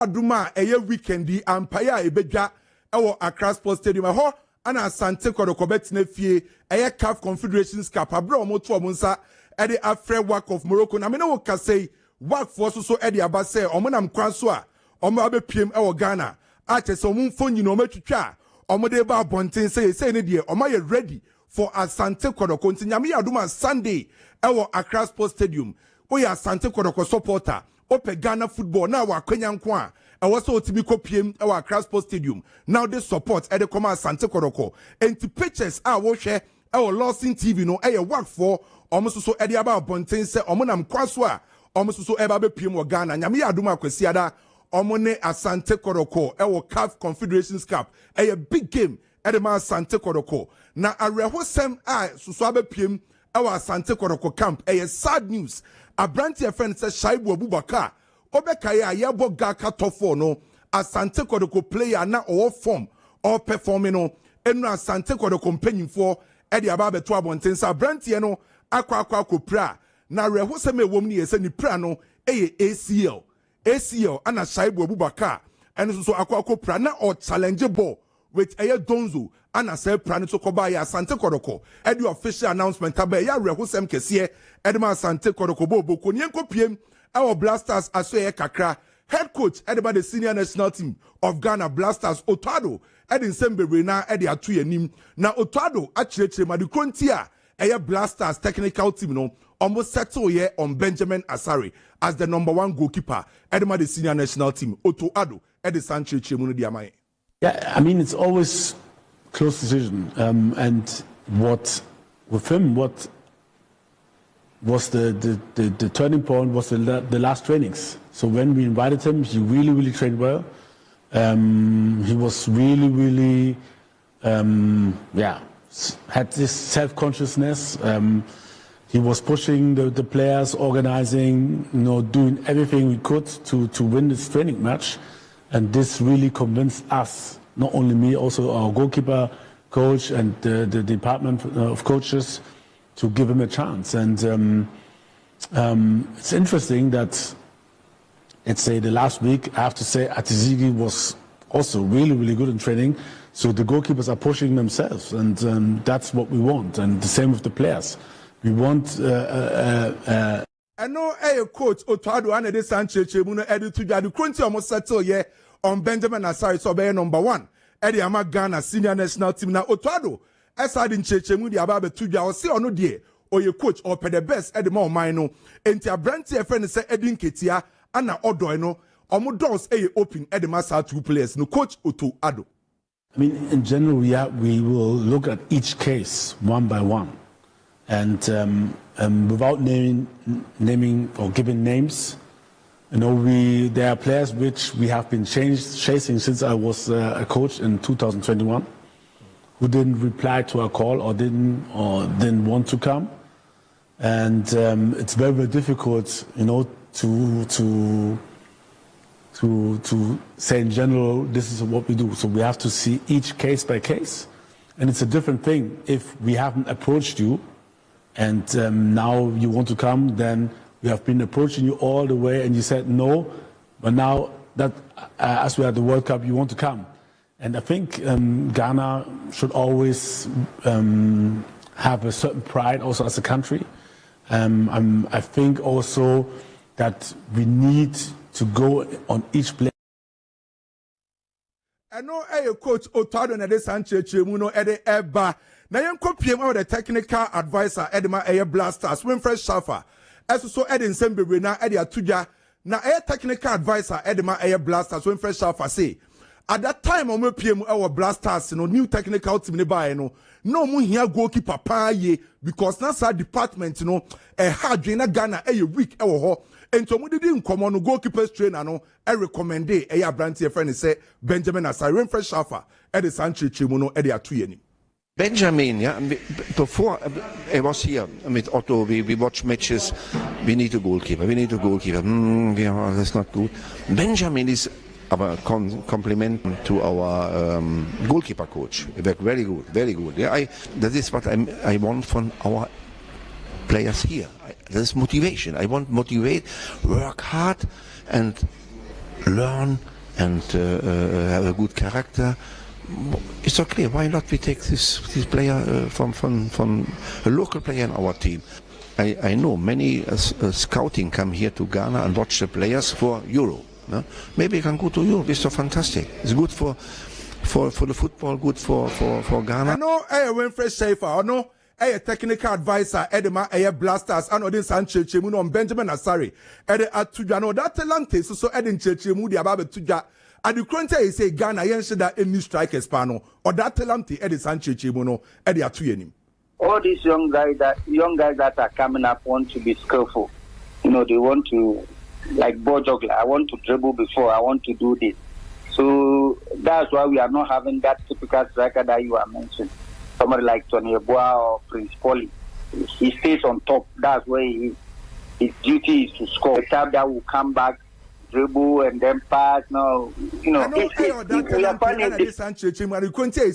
Aduma eye weekendi ampaya ebedwa ewo Accra Sports Stadium ho ana Asante Kodoko betine fie eye CAF Confederations Cup abra omoto omunsa e de afre work of Morocco na me no ka say work for so e de aba say omonam kwan so a omo abepiem ewo Ghana a chese omumfo nyina omatwitwa omo de ba abonten say ne de omo ye ready for Asante Kodoko ntinyame Aduma Sunday ewo Accra Sports Stadium oya Asante Kodoko supporter ope Ghana football na wakwanya nko a ewo otimi kopiem ewo Accra Sports Stadium now they support e de come Asante Kodoko enti pictures a wo hwe ewo Lawson TV no e work for omo so e de aba abonten se omo nam kwaso a omo so e ba bepiem wo Ghana nyame Aduma kwasiada omo ne Asante Kodoko ewo CAF Confederations Cup a big game e de ma Asante Kodoko na arehosem a so abepiem ewo Asante Kodoko camp sad news Abranti a friend says Shaibu Abubakar Obekaya Yabo Gaka Tofo no Asante Kodoko player na or form or performing no enu Asante Kodoko companion for Eddie Ababe to Abontensa Abranti no akwa pra na rehosem e wom ni ese ni pra no ACL ana Shaibu Abubakar and so akwa pra na or challenge ball with Aya Donzo ana say pra to koba ya Asante Kodoko Eddie official announcement abe ya rehosem kese Edema Asante Kodoko Bobo Konyenko PM our Blasters asoye kakra head coach Edema the senior national team of Ghana Blasters Otado Edin Sembe na Edi atu yanim na Otado achirechire madukrontia eye Blasters technical team no almost settle here on Benjamin Asare as the #1 goalkeeper Edema the senior national team Otado Edi Sanchirechire mu no di amai. Yeah, I mean it's always close decision and what with him what was the turning point was the last trainings. So when we invited him, he really trained well. He was really had this self-consciousness. He was pushing the players, organizing, doing everything we could to win this training match. And this really convinced us, not only me, also our goalkeeper coach and the department of coaches, to give him a chance. And it's interesting that, let's say, the last week, I have to say, Atizigi was also really good in training. So the goalkeepers are pushing themselves, and that's what we want. And the same with the players. We want. I know a coach Otado and the Sanchez Muno Edu to the Crunty almost settle here on Benjamin Asare, so be #1. Eddie Ama Ghana senior national team na Otado. Aside in Chechemu di ababe tuja o se ono die o ye coach or pe the best Eddie ma man no enti Abranti e friend say Edin Ketia ana odo no omo doors e open Eddie ma sa two players no coach Otado. I mean in general we will look at each case one by one and without naming or giving names. There are players which we have been chasing since I was a coach in 2021. Who didn't reply to our call or didn't want to come, and it's very difficult, to say in general this is what we do. So we have to see each case by case, and it's a different thing if we haven't approached you, and now you want to come. Then we have been approaching you all the way, and you said no, but now that as we are at the World Cup, you want to come. And I think Ghana should always have a certain pride also as a country. I think also that we need to go on each player. I know a coach Otado na de Sanchez Muno Ede Eba. Na yen kopiem of the technical advisor Edema Air Blasters Winfred Shafa. As so Edin Sembe na Ede Atuja na air technical advisor Edema Air Blasters Winfred Shafa say. At that time, on PM our Blasters, new technical team no mu here goalkeeper pa ye because that's our department, a hard drainer Ghana a week ho. And so we didn't come on goalkeepers trainer I recommend a Abranti friend say Benjamin Asare fresh Shafa at the Sanchez Chimuno at the Atuyeni. Benjamin, yeah, before I was here with Otto, we watch matches. We need a goalkeeper. That's not good. Benjamin is our compliment to our goalkeeper coach. Very good. Yeah, that is what I want from our players here. That's motivation. I want motivate, work hard, and learn and have a good character. It's okay. Why not we take this player from a local player in our team? I know many scouting come here to Ghana and watch the players for Euro. No? Maybe you can go to Europe. It's so fantastic. It's good for the football, good for Ghana. I know Winfrey Schaefer, I know technical advisor, Edema, Blasters, and Odin Sanchez, Chemuno, Benjamin Asari, Atujano, that Talante, so Edin Chemu, the Ababe Tuja. And the current is say Ghana, Yenshi that any strikers pano, or that Talante, Edin Sanchez, Chemuno, Eddie Atuyenim. All these young guys that are coming up want to be skillful. You know, they want to, like ball juggler, I want to dribble before, I want to do this. So that's why we are not having that typical striker that you are mentioning. Somebody like Tony Eboa or Prince Polly. He stays on top. That's where his duty is to score. The type that will come back, dribble, and then pass. No, you know, we are finding this.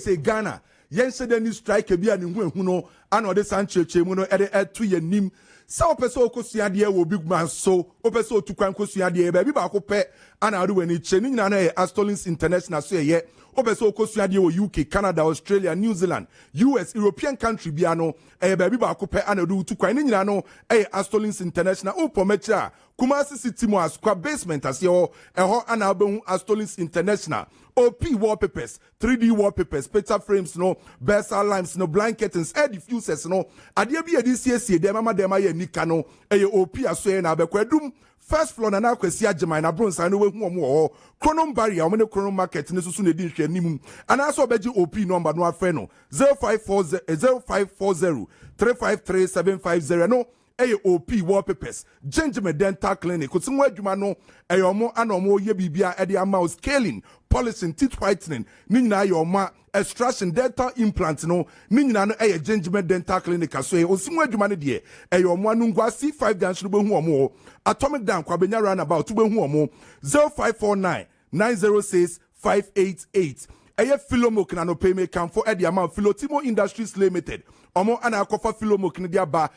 Say Ghana. Yense the new striker be an inhuno, and the Sanchez Chemuno at 2 year nim. So peso kosiadia will big man so opeso to kwan kosiadia baby ba ko pe ana do any chening na Astolins International so ye opeso kosiadia wo UK, Canada, Australia, New Zealand, US, European country biano baby ba ko pe ana do to kwan nyina no Astolins International o pomecha Kumasi City mo as basement as yo eho ana be Astolins International OP wallpapers, 3D wallpapers, picture frames, no, Bersa lamps, no, blankets, air diffusers, no. Adia be a DCSC, de mama de maya nikano, OP asoe na bekwadum. First floor na kwesi agema na bronze anu we hu omo chronom barrier o me chronom market ne susu na di hwe nimu ana so beji OP number no afre no 0540 353 750 no OP wallpapers, Gentleman Dental Clinic, Kusunwa Adwuma no, Eyomo Anomo ye bibia edi ama scaling, polishing, teeth whitening, Nina yoma, extraction, dental implants no, Nina no Gentleman Dental Clinic, so Osunwa Adwuma ne die, Eyomo Anungwa C5 dance no behu omo, Atomic Down kwa benya roundabout to behu omo, 0549 906 588. Philomok na no pay me come for Eddie amount Philotimo Industries Limited. Omo ana akofa Philomok ni dia ba.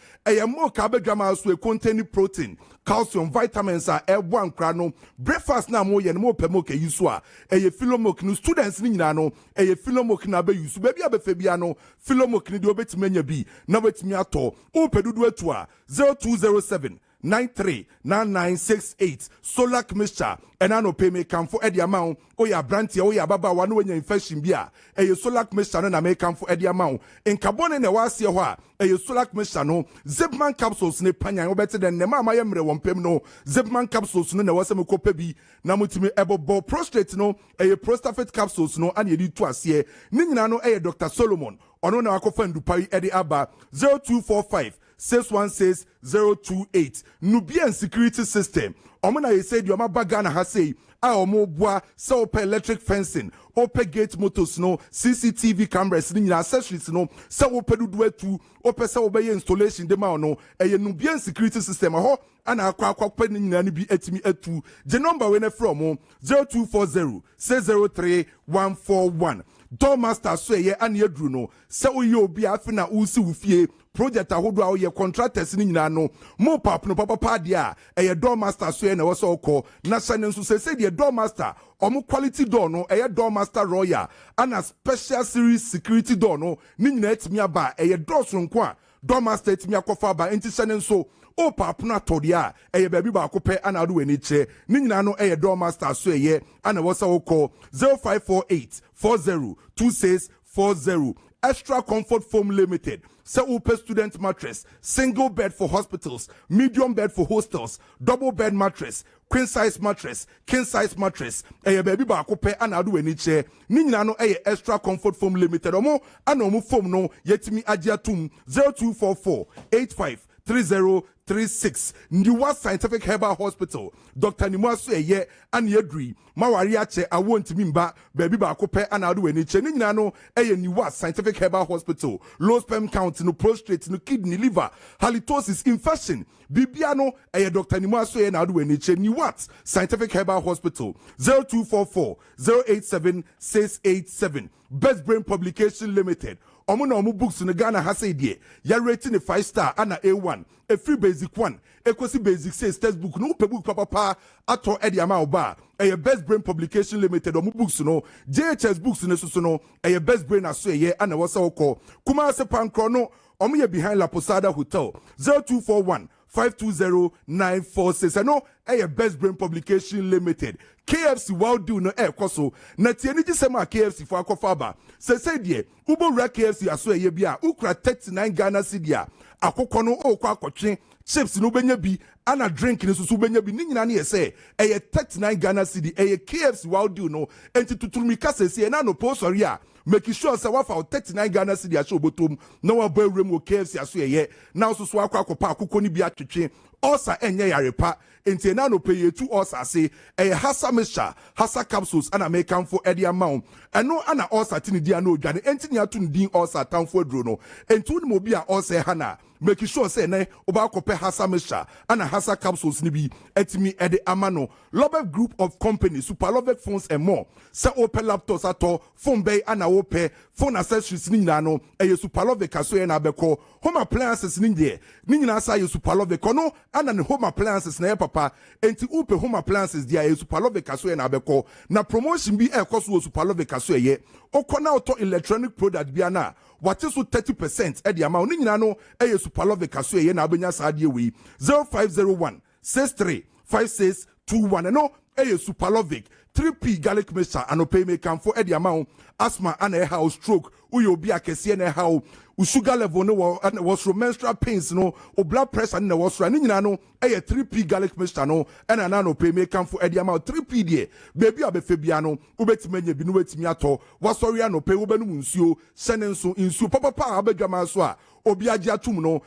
Mo ka bedwama so e containing protein, calcium, vitamins a one krano. Breakfast na mo ye no mo pemo ke yusu a. Philomok no students ni nyina no. Philomok na be yusu. Baby abefe bia no. Philomok ni de obetime nya bi. Na betime ato. O pedudu etu a 0207 939968 Solak mixture and ano pay me come for Eddie amount o ya brantia o ya baba wano wenya infection bia Solak mixture no na me come for Eddie amount in carbon na wase ho a Solak mixture no Zipman capsules ne panyan obete den ne mama yemre wompem no Zipman capsules no na wase me kopa bi na mutimi ebobo prostate no prostate capsules no ane yedi to ase ni nyina no Dr. Solomon ono na akofa ndupai Eddie aba 0245 616-028. Nubian security system. Omuna ye said yoma bagana ha say omo boa so ope electric fencing, ope gate motors no, CCTV cameras ni accessories no, so ope dudu etu, ope so obeye installation de ma no, Nubian security system ho ana akwa pe ni nyina ni bi etimi etu. The number we ne from 0240 603 141. Doormaster so ye an yedru no, so oye obi afi na usi ufie. Project ahodo a ye contractors ni nyina no mo pap no papa dia doormaster so na wo so ko na sane nso se the doormaster omo quality door no doormaster royal and special series security door no ni nyina etimi aba door so nko a doormaster etimi akofa ba enti sane nso o pap no atodia baby ba ko pe ana do weni che ni nyina no doormaster so ana wo so ko 0548 40 2640 Extra Comfort Foam Limited. So open student mattress, single bed for hospitals, medium bed for hostels, double bed mattress, queen size mattress, king size mattress. Baby ba ko pe ana do eni che. Ni nyina no Extra Comfort Foam Limited. Omo anomu foam no yetimi agya tum 0244 85 3036. Ndiwa Scientific Herbal Hospital. Dr. Nimwasu and Yedri. Mawari ache awonti mba baby ba kope anadu eni che ni nyina no Niwa Scientific Herbal Hospital. Low sperm count no prostate no kidney liver halitosis infection. Bibiano Dr. Nimwasu na adu eni che Niwa Scientific Herbal Hospital 0244 087 687. Best Brain Publication Limited. omo na omo books no Ghana ha say die ya rating a 5-star ana A1 a free basic 1 ekosi basic 6 textbook no pe book papa ato e di ama oba e best brain publication limited omo books no JHS books no so no e best brain aso ye ana wasa woko kuma se pankro no omo ye behind La Posada Hotel 0241 520-946. I know a best brain publication limited. KFC wow do no koso. Na tieni ji sema KFC for akofaba. Se die ubo ra KFC aso ye bia ukra 39 Ghana cedi akokɔ no o kwa akɔtwe chips no benya bi ana drink ni susu benya bi ni nyina na ye say 39 Ghana cedi KFC wow do no enti tutumi kasese na no posori a make sure say wa fa 39 Ghana cedi a show botom na wa boy rem wo KFC aso ye na so akɔpa akokɔ ni bi atwetwe osa enye yarepa enti na no pay tu osa say hasa mesha hasa capsules ana American for edi amount eno ana osa tini dia no dwane enti ni atu ndin osa tamfo aduro no enti woni mo bi a osa hana make sure say na oba akɔpɛ hasa mesha ana hasa capsules ni bi etimi edi amano Lobet group of companies Super Lobet phones and more say open laptops ato phone bay ana open phone accessories ni nyina no Super Lobet kaso ye na beko home appliances ni nyina sa Super Lobet kono ana ne home appliances na papa enti upe home appliances dia Super Lobet kaso ye na beko na promotion bi ekoso Super Lobet kaso ye okona auto electronic product bi ana what is 30% at the amount ni nyina no Super Lobet kaso ye na abenya sa de wi 0501 635621 no Super Lovic 3P garlic mixture anope me can for the amount asthma and a house stroke uyo bi akese na how sugar level no was menstrual pains no o blood pressure no was running no 3P garlic mixture no and anano pay me can for the amount 3P die baby abefebia no ubetimenya bi no wetimi ato wasori anope ubenu nsuo senenso nsuo papa abedwama so a obi agye atum no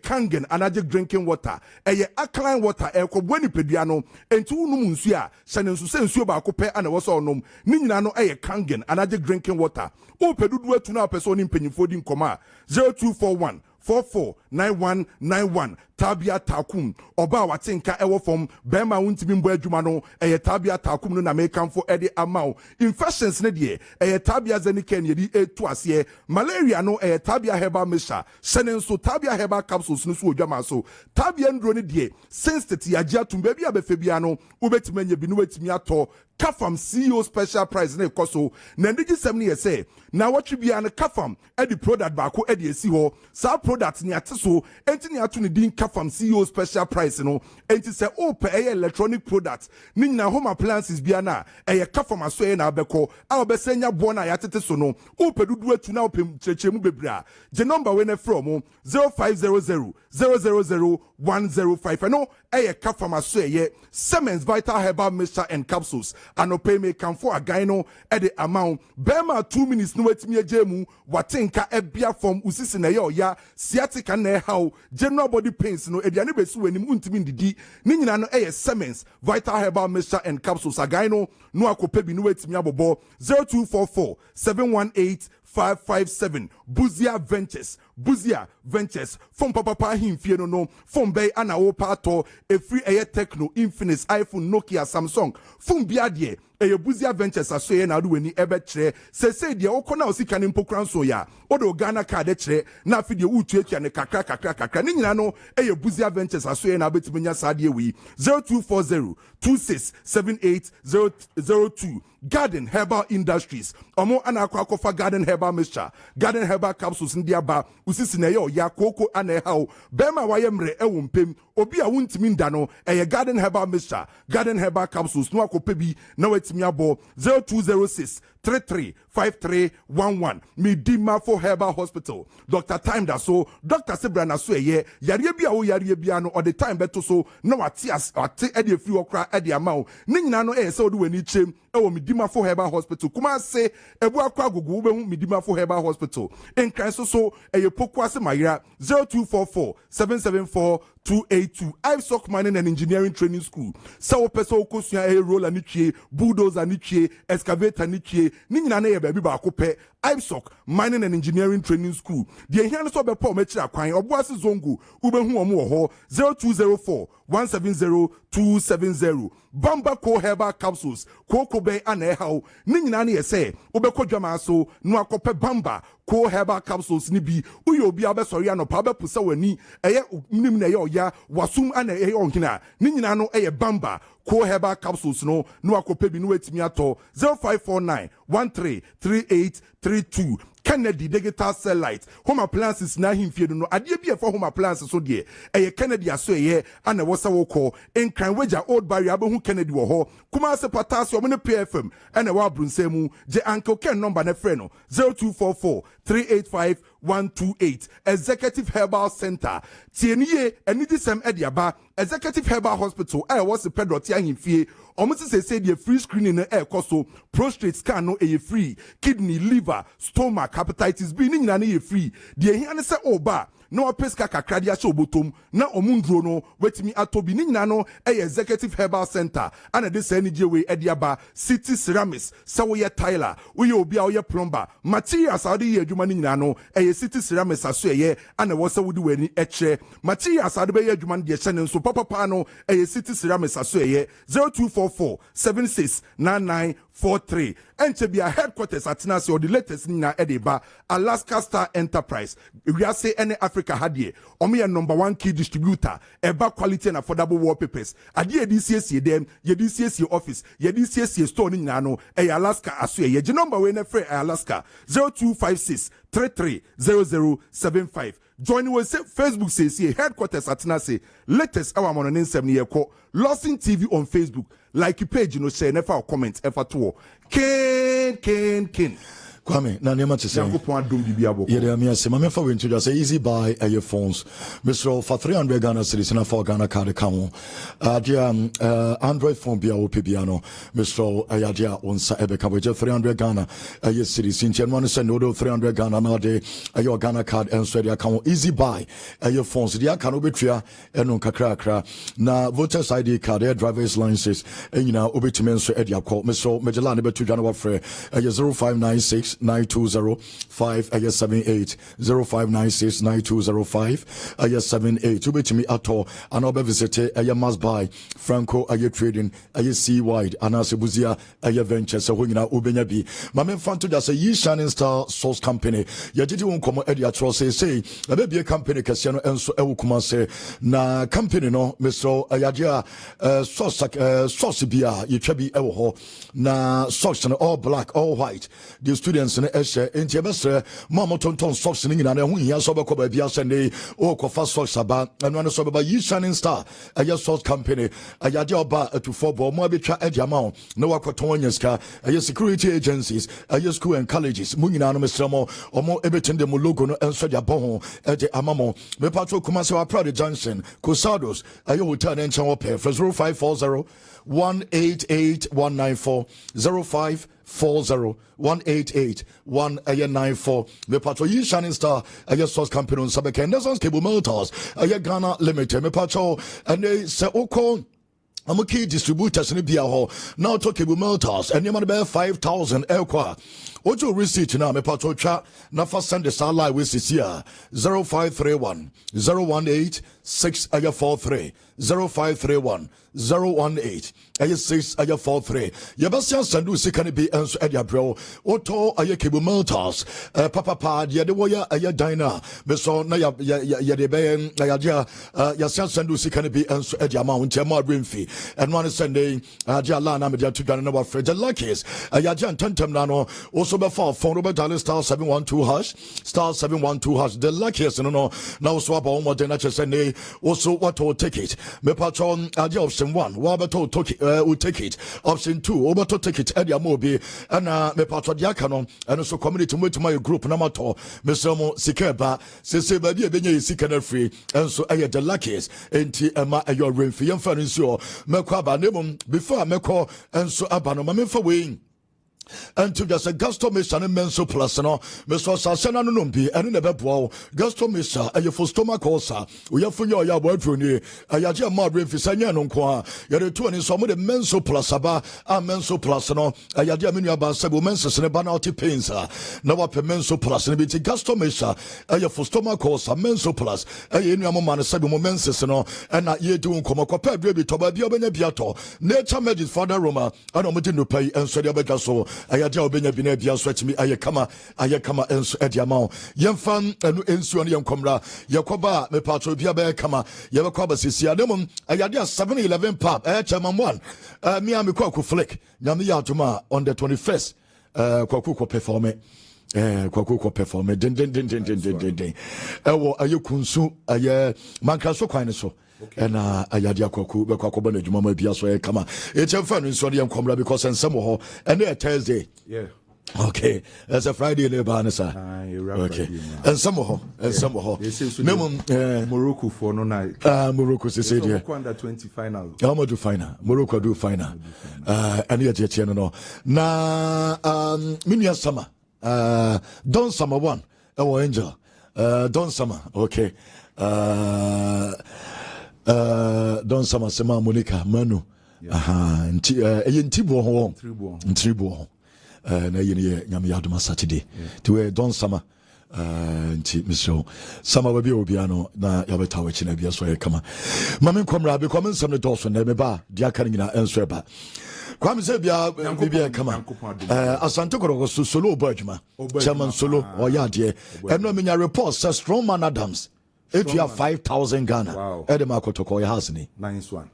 kangen anaje drinking water alkaline water ekobwani pedua no enti unum nsuo a senenso sensuo ba akopɛ ana wɔsɔ onom ni nyina no kangen anaje drinking water o pedudu atu na person ni mpanyimfo di nkɔma 0241 449191 Tabia Takum oba watinka ewo from bema wuntimi mbo adwuma no Tabia Takum no na mekan for ede amount infections ne de Tabia zeniken yedi etu ase malaria no Tabia herbal mixture senenso Tabia herbal capsules no so odwama so Tabia ndro ne de sensitive agya tum ba bia befebia no ubetimenye bi no wetimi ato Kafam CEO special price na ekoso na ndigi sem ne yese na watwe bia na Kafam edi product ba ko edi esi ho sa product ni ate so enti ni ato ne din Kafam CEO special price no enti se ope electronic products ni nyina home appliances bia na Kafam aso na abeko a obesenya bo na yatete so no ope dudu atu na ope chechemu bebra je number we na from 0500 000 105 no Kafam aso Siemens Vital Herbal Mixture and Capsules anope me can for a guy no at the amount bema 2 minutes no wetimi agemu watenka ebia from usisi na ya sciatica na how general body pains no ediane besu anim untimi ndidi ni nyina no Siemens Vital Herbal Mixture and Capsules a guy no akope bi no wetimi abobo 0244 718 557 Buzia Ventures from papa himfie no from bay ana o pato a free techno Infinix iPhone Nokia Samsung from biadie Buzia Ventures aso na do weni ebe kire se de okona osika ne mpokran so ya odo Ghana card kire na afide utuatua ne kakra ni nyina no Buzia Ventures aso na betimenya saade wi 0240 267802 Garden Herbal Industries omo ana akwa Garden Herbal Mixture Garden Herbal Capsules ndi aba usisi na ya koko ana ha bema waye mre ewo mpem obi a wuntimi nda no Garden Herbal Mixture Garden Herbal Capsules no akope bi na wetimi abo 0206 335311 Midima for Herbal Hospital Dr. Time da so Dr. Sebrana so yare bia wo yare bia no all the time beto so na wate ade free okra ade amount ni nyina no se odu wani chem ewo Midima for Herbal Hospital kuma se ebu akwa agogo wo behu Midima for Herbal Hospital en kan so pokwa se mayira 0244 774 282 ahosc Mining and Engineering Training School so person okosua roller ni twie bulldozer ni twie excavator ni twie ni nyina na ye ba bi ba ko pe IBSOC Mining and Engineering Training School. The Enhanced Obepo Metra Quine, Obuasi Zongo, Ubehu Omo 0204 170 270. Bamba Co Herbal Capsules, Coco Bay and Ehau, Ninani say, Ubeko Jamaso, Nuakope Bamba, Co Herbal Capsules Nibi, Uyo Biabe Soriano, Paba Pusaweni, Aya Nimneo Ya, Wasum and Eonkina, Ninano Aya Bamba, Co Herbal Capsules no, Nuakope Binuet Miato, 0549 133832. Kennedy digital cell light home appliances na himfie no ade bia for home appliances so de Kennedy aso and wasa wo call in Cran Wager Old Barrier abehu Kennedy wo ho kuma se potassium ne PFM and wa brunsemu je Uncle Ken number ne frɛ no 0244 385 128 Executive Herbal Center tieniye enidi sem ediaba Executive Herbal Hospital was the Pedro tia himfie Omusi say the free screening na so prostate scan no free kidney liver stomach hepatitis B ni nyina na free the here ne say oba no peska kakra dia show botom na omundro no wetimi atobi ni nyina no Executive Herbal Center and this energy we ediaba City Ceramics say we Tyler we obi a we plumber materials ade ye adwuma ni nyina no City Ceramics aso and was say we do any materials ade be ye adwuma de hye ne so papa no City Ceramics aso 0244 769943 Entebia headquarters at Nasi or the latest Nina Edeba, Alaska Star Enterprise. We are say any Africa hadie. Omi a #1 key distributor, eba quality and affordable wallpapers. Adie DCSC them, ye DCSC office, ye DCSC store in Nano, Alaska Asue, ye number when free Alaska 0256 330075. Joining us Facebook says here headquarters at Nasi. Latest our on an 7 year call Lawson TV on Facebook. Like your page, you know, share never comment ever to Ken. Kwame, na nema to say. Yeah, me say my for win to say easy buy your phones. Mr. for 300 Ghana cedis na for Ghana card account. Android phone bia piano. Mr. Ayadia on sa ebe ka 300 Ghana your cedis. In Jan one send no 300 Ghana na de your Ghana card and so the account easy buy your phones. The account obetria eno kakra na voters ID card driver's licenses and you know obetime so e dia call. Mr. Magellan be to January free 0596 9205 78 0596 9205 78 to be me at all and I'll visit a must buy Franco trading sea wide and as a buzia venture so when you know ubenya bi my main fan to just a ye shining star source company ya did won't come edia tro say maybe a company kasiano enso ewukuma say na company no Mr. Ayadia sauce bia ye twabi ewo ho na socks all black all white the students in Eshe in Tebestre, Mamma Tonton socks in England, and we are sober by Biasende, or Kofa socks about, and one is sober by Ye Shining Star, a your sauce company, a Yadia to 4 ball, Mobitra Ediamount, no Aquatoniaska, a your security agencies, a your school and colleges, Munina Mistramo, or more Everton de Mulugo and Sodia Bohon, Edi Amamo, me patro Kumasa Prada Johnson, Cosados, a your return and channel pair for 0540 188 194 0540 188 194. Me patro Ye Shining Star, a your source company on Sabeka, and that's Cable Motors, a your Ghana Limited, me patro, and they say, Oko. I'm a key distributors in the Biaho. Now talking about Motors, and you might bear 5,000 Elqua. What you receipt now, me patro chat, na first send the starlight with this year 0531 018 643 0531 018 643. Yabasia Sandu Sikani be answer at your bro. Oto Ayakibu Motors, Papa, Yadewoya, Ayadina, Beson, Yadebayan, Ayaja, Yasia Sandu Sikani be answer at your mount, Yamar Winfrey, and one Sunday, Ajalana Media to Ganova Fred, the luckiest, Ayajan Tentam Nano, also before phone Robert Dallas star 712 hash, star 712 hash, the luckiest, no, now swap on what the natural Sunday, also what to take it. Me patron, Aja option 1, Wabato took it. Will take it. Option 2, over to take it. Edia Mobi and me patro diacono and also community to my group Namato, Mr. Sikeba, Sese Baby Benny Sikana free, and so I had the luckiest. Enti Emma and your rain for young furniture, Mekwaba Nemum before Meko and so Abano Mamma for wing. and to just a gastomation and menso plus no Mr. Sasana Numbi and never bow gastomisa and your for stomach also we have for your word for you a yaja madre fisanya non qua you're 20 some of the menso plus aba and menso plus no a yaja minia basabo menses and a banalty pains now up a menso plus and it's gastomisa a your for stomach also menso plus a in your man said menses no and not ye doing come up a baby toba biato nature made his father Roma and I'm to pay and so the so ayaja obenya bina bia so atimi ayekama enso ediamao yemfan enu ensuo ne yemkomra yakoba me patro bia be kama yebekwa basisia demum ayade 711 pub chairman 1 me am Kweku flick nyame ya atoma on the 21st Kweku ko perform den ewo ayekunsu aye manka so kwan so and ayade Kweku be kwakoba na dwuma ma bia so kama echemfa no nso ne yemkomra because ensem ho and a Thursday. Yeah. Okay, it's a Friday in Lebanese. Okay, and some more, Morocco for no night. Morocco is said here. Under 20 final. How do final? Morocco do final. And yet, no. Na Minya Summer. Don Summer 1. Our angel. Don Summer. Okay. Don Summer Sema Monica Manu. Tribo. Na yene nyame yadoma Saturday to we don summer nti Mr. Summer we bi obiano na yabeta we china bia so ye kama mame komra be komen sam ne doso na me ba dia kan nyina enso ba kwam se bia bia kama asante koro so solo obadwuma chairman solo oyade eno menya report says strong man Adams if you have 5,000 Ghana edema kotoko ya hasini nice one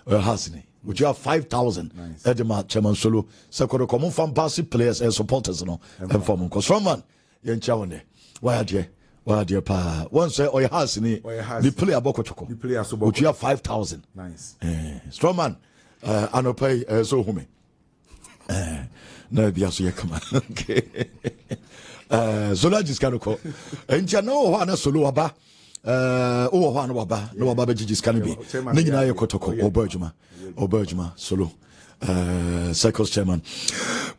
hasini would you have 5,000 Edema chairman solo sekoro common fan passing players and supporters no and form because from man yen chawone why dear pa one say oy has ni the player bokotoko the player so would you have 5,000 nice strong man anopay so home na bia so ye kama okay zola diskanoko enja no ho na solo aba o ho na waba no waba be jiskane bi ni nyina ye kotoko obajuma solo cycles chairman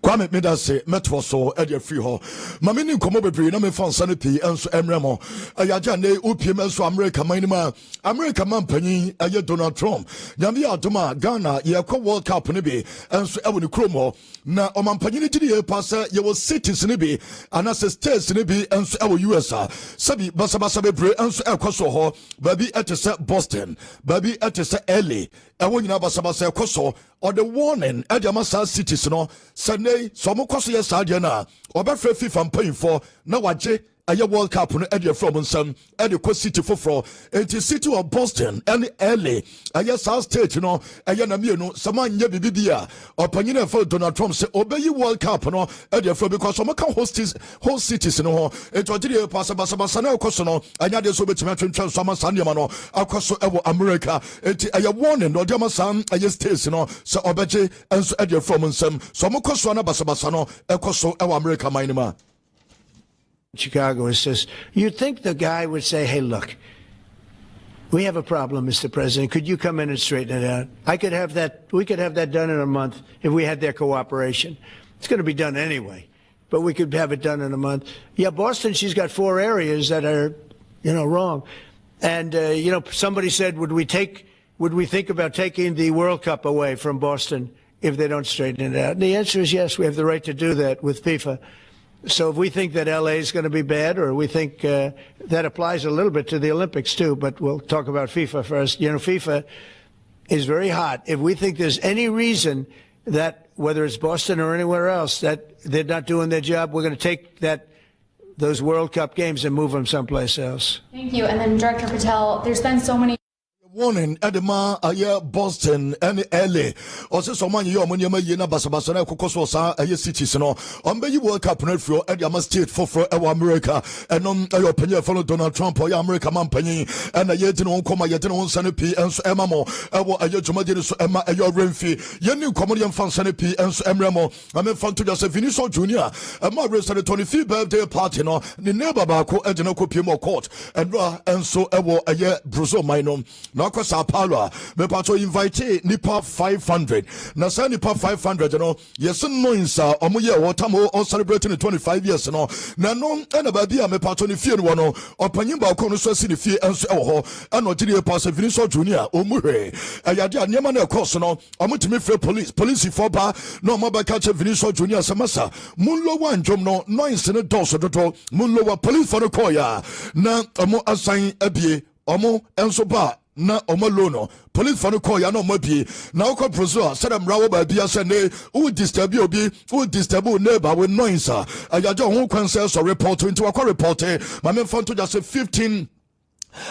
Kwame made us say metro so edia free ho mamini komo bebre na me fan sanity enso emremo ayaja ne opiem enso America man panyin aye Donald Trump nyame adoma Ghana ye kwa World Cup ne bi enso ewo ne kromo na omampanyin gidi ye pasa ye wo cities ne bi anase states ne bi enso ewo USA sabi basabasa bebre enso ekoso ho babi etese Boston babi etese LA ewo nyina basabasa ekoso or the warning at the Massa cities no Sunday so mo kwaso ye sadia na obefre FIFA paying for na waje aye World Cup no at the from nsam at the city for it city of Boston and LA aye South State no aye na me no samanya bibibia opanyina for Donald Trump say obeyi World Cup no at the from because some can host cities no ho it odire pass basa na kwaso no anya de so betima twentwa so amasane no akwaso ewo America it aye warning no de amasan aye states no so obeje enso at the from nsam so mo kwaso na basa no ekwaso ewo America mainima Chicago and says, you'd think the guy would say, hey, look, we have a problem, Mr. President. Could you come in and straighten it out? We could have that done in a month if we had their cooperation. It's going to be done anyway, but we could have it done in a month. Yeah, Boston, she's got 4 areas that are, wrong. And, somebody said, would we think about taking the World Cup away from Boston if they don't straighten it out? And the answer is yes, we have the right to do that with FIFA. So if we think that LA is going to be bad, or we think that applies a little bit to the Olympics too, but we'll talk about FIFA first. FIFA is very hot. If we think there's any reason that, whether it's Boston or anywhere else, that they're not doing their job, we're going to take those World Cup games and move them someplace else. Thank you. And then Director Patel, there's been so many warning Edema aye Boston and LA also someone you amonyama yena basabasa na kokoso sa aye cities no on be World Cup no fro Edema state for America and on ayo penye follow Donald Trump or America man penye and aye tin won koma yete no sane p enso emamo ewo aye jumade so ema ayo renfi yeni komodian fan sane p enso emremo amen fan to Joseph Vinicius Junior ema race the 25th birthday party no ni neighbor ba ko edena ko piem court and enso ewo aye Brazil minor na wako Sao Paulo me pato invite nipa 500 na sa nipa 500 no yes no insa omo ye wotamo on celebrating 25 years no na no na ba bia me pato ne fie no no opanyin ba ko no so si ne fie enso e wo ho ana ogire pass Vinicius Junior omuhwe ayade anyama na course no omo timi free police for ba no mo ba catch Vinicius Junior samasa munlo wanjom no noise ne dos dodo munlo wa police for the call ya na omo assign abie omo enso ba na omalo no police for the call ya no mabie na okọ proso said am rawo ba bia se ne who disturb obi who disturb neighbor with noise ayajo ho kwanse so report into akọ report ma me fon to just 15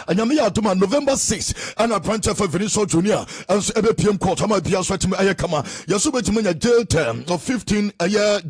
Anyame Aduma November 6 and a branch for Vinicius Junior and ebe PM court ama bia so atime ayekama yeso betime nya jail term of 15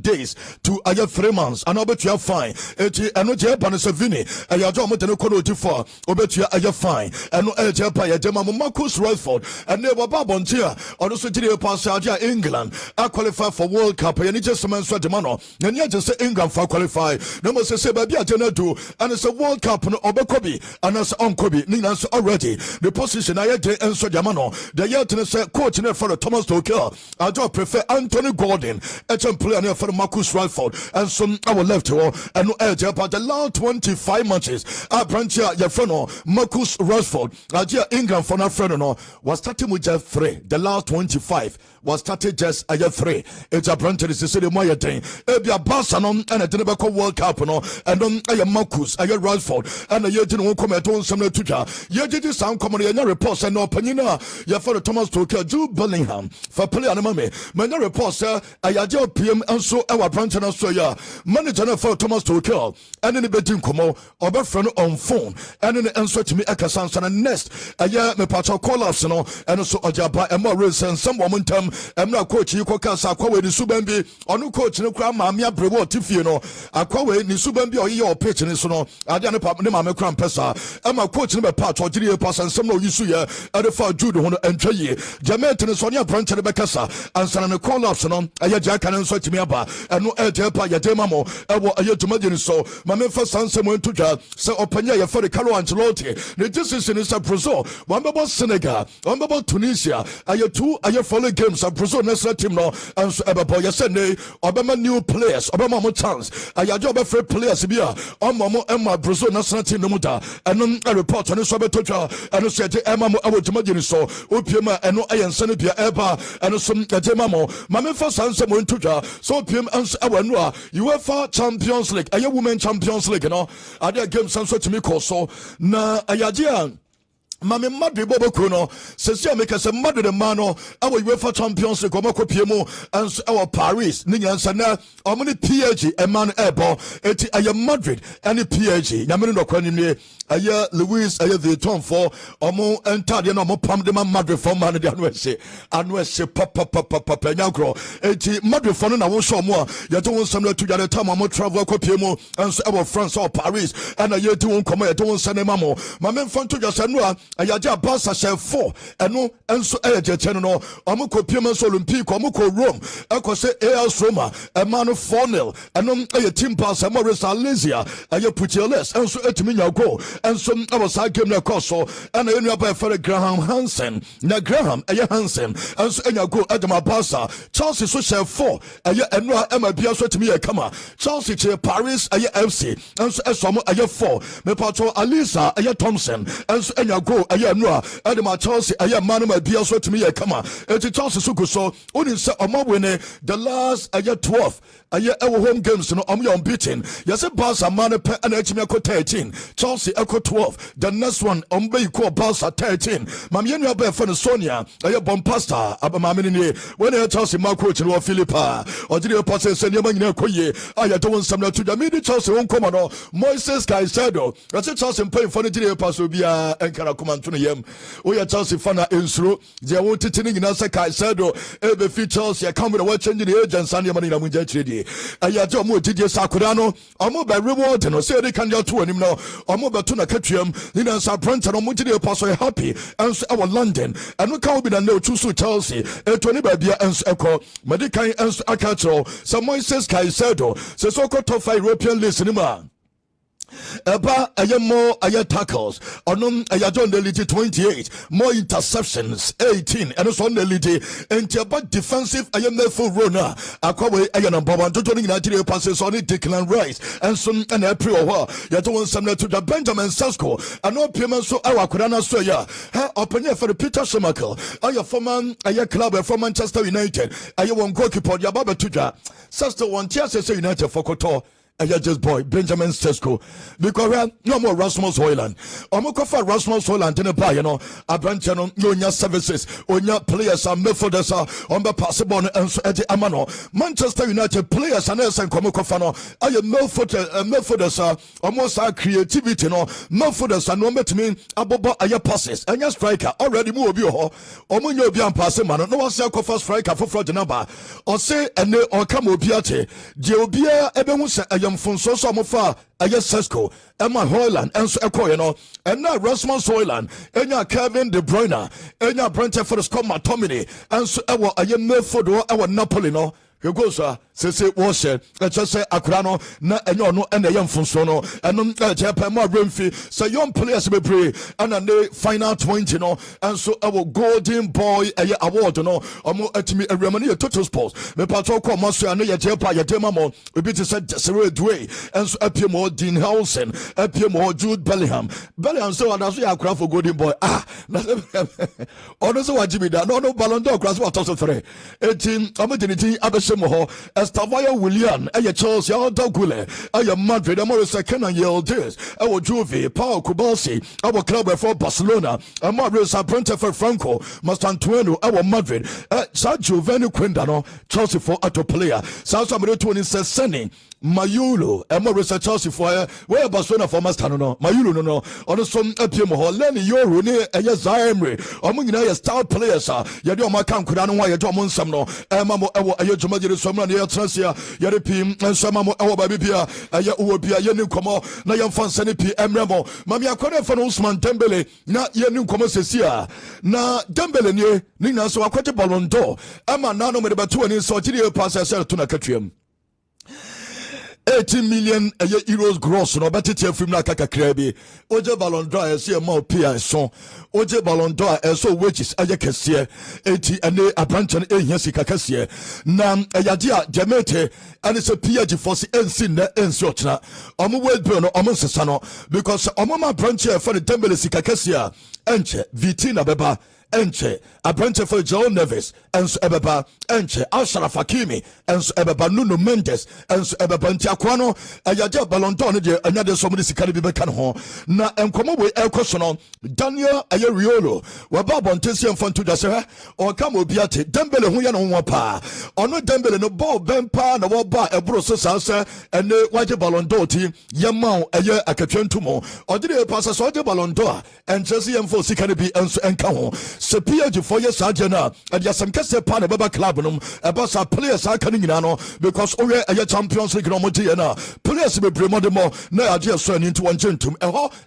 days to 3 months and obetua fine eti eno je ba no sevini ayajo mo tene kono oti4 obetua fine eno eje pa ye jema mo Marcus Rashford and ne baba bontia ono so gire passage England a qualify for World Cup ye ni just man so de mano na ni je say England for qualify no mo say ba bia je na do and it's a World Cup no obekobi and on Kobe, Ninas already the position I had and so Jamano, the Yelton said coach for Thomas Tuchel. I do prefer Anthony Gordon, HM player for Marcus Rashford, and some our left and no edge about the last 25 matches. I branch your friend Marcus Rashford, Adia England for our friend was starting with just 3. The last 25 was started just 3. It's a branch of the city Maya thing. Ebia Barcelona and a Denver World Cup and I am Marcus, I am Rashford, and a year didn't come at all. Some tuja ye sound common ye reports and no panina ye for Thomas Tuchel Jude Bellingham for play and mame man reports ayaje PM and so our branch and so ya manager for Thomas Tuchel and in the betting komo oba friend on phone and in the answer to me akasansa and next aye me pacho call ups no and so ojaba e more race and some momentum em na coach yi kokasa akwawe ni subambi onu coach ne kra ma me abrewo tifie no akwawe ni subambi oye o pitch ni so no ade ne pap ne ma me kra mpesa ama coach no be part of the pass and some no use ya at the far Jude ho entwa ye Jament ne Sonia branch ne be kasa ansa na call ups no aye jaka ne so timi aba eno e pa ye dem amo e wo aye tumadi ni so ma me fa sanse mo entwa se opanya ye for the Carlo Ancelotti the decision is a Brazil one be Senegal one be Tunisia aye 2 aye follow games of Brazil national team no and so e boy ye say ne obama new players obama mo chance aye job free players bia omo emma Brazil national team no muta eno report on so betoja and so je ema mo awojimagini so opiema eno ayense ne bia eba eno so ejema mo mame fa sanse mo ntoja so opiem anso awanu a UEFA Champions League aye Women Champions League no ade game sanso timi ko so na ayaje Mame Madrid Boboko no sesi ameka se Madrid man no awo UEFA Champions League komako piemu and our Paris ni nyansa na omni PSG eman ebo eti aye Madrid and PSG nyamene no kwani ne aye Luis aye Vuitton for omo entade no mo pam de Madrid for man de anwese papa nyankro eti Madrid for no na wo so mo ye to won samle to jare time mo travel ko piemu and our France or Paris and aye ti won komo ye to won sanema mo mame mfanto jase no ayaja Barca chef 4 eno enso eje no omko piem so Olympic omko Rome ekose AS Roma emano 4-0 eno eye team pass Maurice Alezia aye Pucheles enso etimi nyago enso abasa game na koso ena enu aba for Graham Hansen na Graham eye Hansen enso enyago adama Barca Chelsea so chef 4 eye eno ema bia so etimi ye kama Chelsea che Paris eye FC enso esomo eye 4 me pato Alisa eye Thompson enso enyago aye no adema Chelsea aye manuma bia so tumi ye kama eti Chelsea so so oni se omawene the last aye 12 aye ewo home games no omye unbeaten yese Barca man pe ana achimi akọ 13 Chelsea akọ 12 the next one ombe iko Barca 13 mamye nua ba fa no Sonia aye bompasta abamame ni when Chelsea ma coach no Philippa odire pass se ne manyina koye aye to won samna to the Chelsea won come no Moises Caicedo yese Chelsea pay for the dire pass obia enkara to the yam. We are Chelsea fan insuru. They want to tinning in answer Caicedo. Ebe fi Chelsea come with a watch engine agents and money na munja trade. Ayajo mo Didier Sakurano. Omo be reward no say they can do to him now. Omo be to na katwam. Ni na sa Brent no munja pass happy and our London. And we can be na no choose Chelsea. Etoni ba bia and echo. Medikai and Akacho. Some Moises Caicedo. So top 5 European list ni ma. Eba more tackles. Onum John Delity 28. More interceptions 18. And also on the Delity. And about defensive full runner. Akwawe number 1. 293 passes on it. Declan Rice. And soon and April. Yato some to the Benjamin Sasko. And no payment so our Kurana Soya. Open here for the Peter Schumacher. Aya former club from Manchester United. Aya one goalkeeper. Yababa Tuja. Sasto one Chelsea United for Koto. Just boy Benjamin Sesko because no more Rasmus Hoyland. Omokofa Rasmus Hoyland in a buy, Abranchano, Yonya services, Onya players are Methodist on the possible and so at the Amano. Manchester United players and else and Komokofano. I am Methodist, almost our creativity, no Methodist and no met me abobo aya passes and your striker already move you Omunyo Bian passing man. No one say Kofa striker for fraud number or say and or come Obiate, Jobia Eben Fonso Mofa, Sesko, Emma Hoyland, and so and now Rasmus Hoyland, and your Kevin De Bruyne, and your Brent for the Scott Tomini, and so I am Melford, our Napolino. You go, sir. Say was it. Let's just say Akrano, na no and the young Fonsono, and Japan more Renfrey. So young players be pray, and then the final 20, and so our golden boy award, more at me a remedy total sports. The patrol come master and your Japa, your demamo, we beat said Sarah Dway, and so appear more Dean Howson, appear more Jude Bellingham. Bellingham, so that's why I cry for golden boy. Honestly, what Jimmy, no Ballon d'Or, cross what also 3. 18, I'm Estavaya William, Chelsea, Dogule, Madrid, second and year this, our Juve, Paul Kubasi, our club for Barcelona, Madrid, Brente for Franco, Mastantueno, our Madrid, Sergio Venu Quindano, Chelsea for auto player, South America 20 says sending. Mayulo, Morris Chelsea for where Barcelona for Mastano, Mayulo no, on some Epimo, Lenny Euro, Yazamri, Omuna, star players, Yadoma Kam Kurano, Yadom Samno, Mamo, Ayajumadi, Soman, Yatrasia, Yaripim, and Samamo, our Babia, Ayawabia, Yanukomo, Nayam Fansanipi, Emramo, Mamia Kone for Usman Dembele, not Yanukomo Sesia, na Dembele, Nina, so I quite a Ballon d'Or, Emma Nano made about 2 and so Tidio passes to Nakatrium. 80 million euros gross no better tell film like a crabby. Oje Ballon d'Or see more pia son. Oje Ballon d'Or so wages aya kese 80 and a branch and yesika kese. Nam ayadia jamete and it's a pia force ensin na ensiotna. Omo well burn omo sesano because omo branch for the Dembele sika kese enche Vitina beba Enche, a branch for Joe Neves, and so Ebeba, Enche, Ashraf Hakimi, and so Ebeba Nuno Mendes, and so Ebeba Ntiakwano, Ayaja Ballon d'Or, another somebody can be back home. Na and come away El Cosono, Daniel Ayeriolo, Wababon Tessie and Fontudasa, or Camo Biate, Dembele Huyano Wapa, or no Dembele, no ball, Bempa, no Waba, a Brosasa, and the White Ballon d'Or team, Yamau, a year a Tumo, or did a pass a Ballon d'Or, and Jesse and Fosi can be and Camo. Sepia for yes, Arjana, and yes, some Kessa Pan about Clubnum, about our players are coming in, because Ore a Champions League no Motiana, players will bring more, no idea son into one gentum,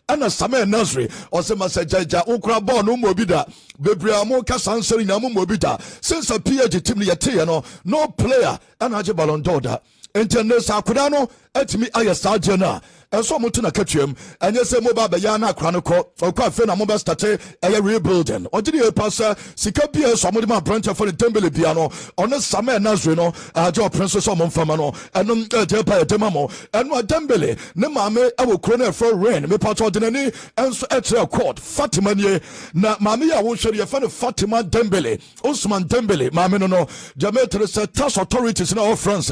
and a summer nursery, or some say Jaja, Ukrabon, no mobida, Bebriamo Cassan Serina mobida, since a PhD Timliatiano, no player, and Aja Ballon d'Or. Internet Sakudano, at me, I Sarjana. And so much to Nakatium, and yes, a mobile Bayana Chronicle, or Quafena Mobile State, a rebuilding. Or did you pass Sikapia, some of my branch for the Dembele piano, on a summer Nazrino, Joe Princess Omon Famano, and Depa Demamo, and what Dembele, Nemame, I will corner for rain, me part of the and so at your court, Fatima, na Mamia will show you a fan of Fatima Dembele, Usman Dembele, Mamino, Jametra task authorities in our France,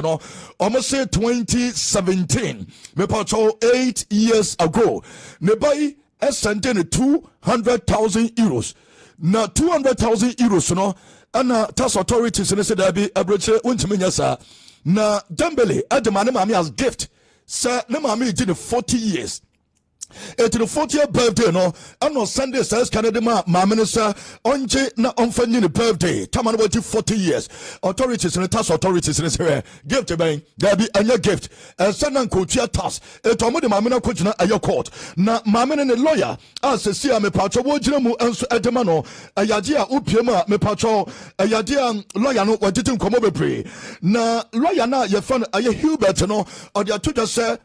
almost say 2017, me part 8 years ago, Nebai sent in 200,000 euros. Now 200,000 euros, and tax authorities in the Abi average Wontumi. Na Dembele at the Mami as gift. Sir, Nemami did 40 years. At the 40th birthday, and on Sunday says Canada, my minister, Onje na onfani birthday, Taman waiting 40 years. Authorities and the tax authorities in this area, gift bang, there be a gift, and send and coach your task. A Tomo de Mamina coach na your court. Na Mamin and a lawyer, as a Sia me patro, Wojinamu and Edemano, a Yadia Upiema me patro, a Yadia lawyer no, what didn't come over pre. Na lawyer na your friend, a Hubert, or the two just say,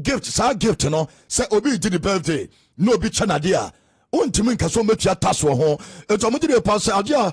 gift sa gift no say obi did the birthday no be chanadea Wontumi nkaso metua tax wo ho eto mo dire pass adia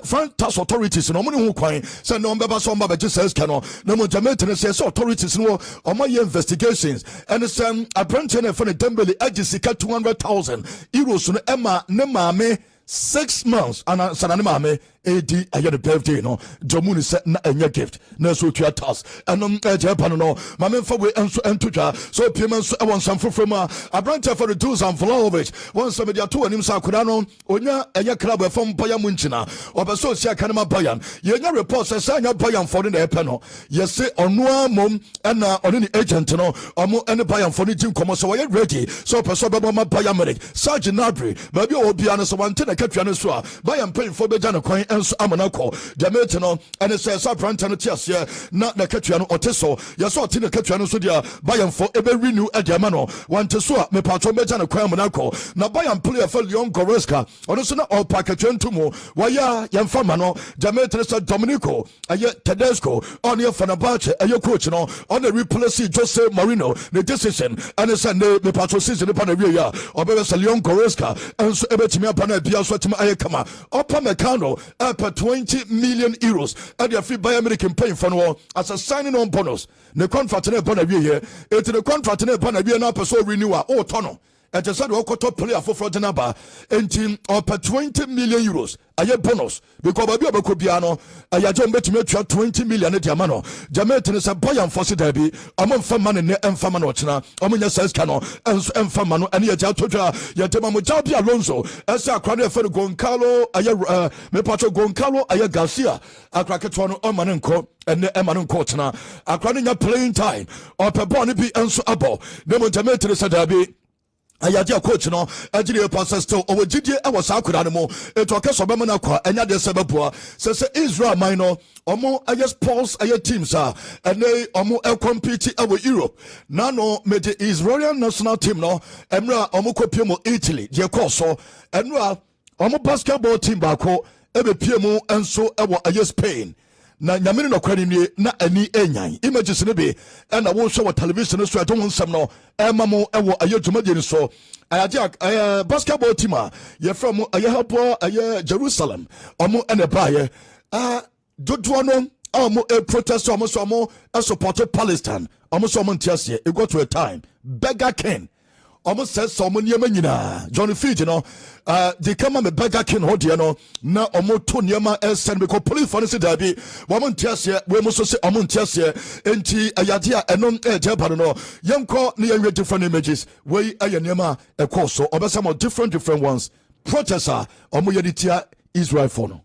front tax authorities no mo ne ho kwan say no mbeba so mba beje says kano na mo jamaitan say authorities no omo ye investigations and say apprentice na for the Dembele agisika 200,000 euros no ema ne maame 6 months and sanane maame edi aye the birthday no jomuni say na enya gift na so tua task and Japan no maame fa we enso entotwa so payment so won some froma abrante for the tools and Vlahovic won some dia to anim sa koda no onya enya club e fom Bayern Munchina obeso sia kanema Bayern yenya report say anya Bayern for the epe no yese ono amom na ono ni agent no omo ene Bayern for the team komo so we ready so person be ma Bayern Munich Serge Gnabry baby obi an so wante na katwa no so a Bayern pay for be jana kwan enso amanako jamaitan no ene say so branta no tiase na katwa no oteso yeso oti na katwa no so dia Bayern for ebe renew adiama no wante so a me patro be jana kwan amanako na Bayern player for Leon Goretzka ono so na all package ntumo waya yemfama no jamaitan so Domenico aye Tedesco on your Fenerbahce aye coach no on the replace Jose Mourinho the decision and say me patro season pa na wie ya obebe se Leon Goretzka enso ebe timi apa na bia so timi aye kama opa mekano up 20 million euros and the free Bayern Munich paying for no as a signing on bonus the contract na pa na wie here it the contract na pa na wie na person renewal o tono and just said Okoto player for Frodenaba and team up 20 million euros aye bonus because baby obekobiano aya jom betime 20 million e diamano Jamaitan say Bayern for derby amon fama ne emfama no chena omunya says kano enso emfama no ene ya totwa ya tema mo Jabi Alonso esa akra na fe Goncalo aye me patro Goncalo aye Garcia akra ketwa no omane nko ene emane nko chena akra nya playing time opebo ne bi enso abo ne Jamaitan say derby ayadia coach no agire pastor still owo gidie e wo sa akoda no mo eto keso be mo na kwa enya de sebeboa se Israel man no omo aye sports aye teams ene omo e compete e wo Europe na no me the Israeli national team no emra omo kopie mo Italy je course enra omo basketball team ba ko e be pie mo enso e wo aye Spain na nyamene no kwani nie na ani enyan images ne be na wo hwe wo television so ato nsem no emamo ewo ayedwumadie so ayaje basketball team ye from ayehabo aye Jerusalem omo ene baaye dodo no omo a protest omo so omo support Palestine omo so omo ntiase e got to a time beggar king almost says someone nyina Johnny Fiji no they come me beggar king ho de no na omo to nyama send because police for say derby woman tiase we mo so say omo tiase enti ayade a enom ejeba no yenko na yenwe different images we aye nyama e course so obesa mo different ones protester omo yeditia Israel for no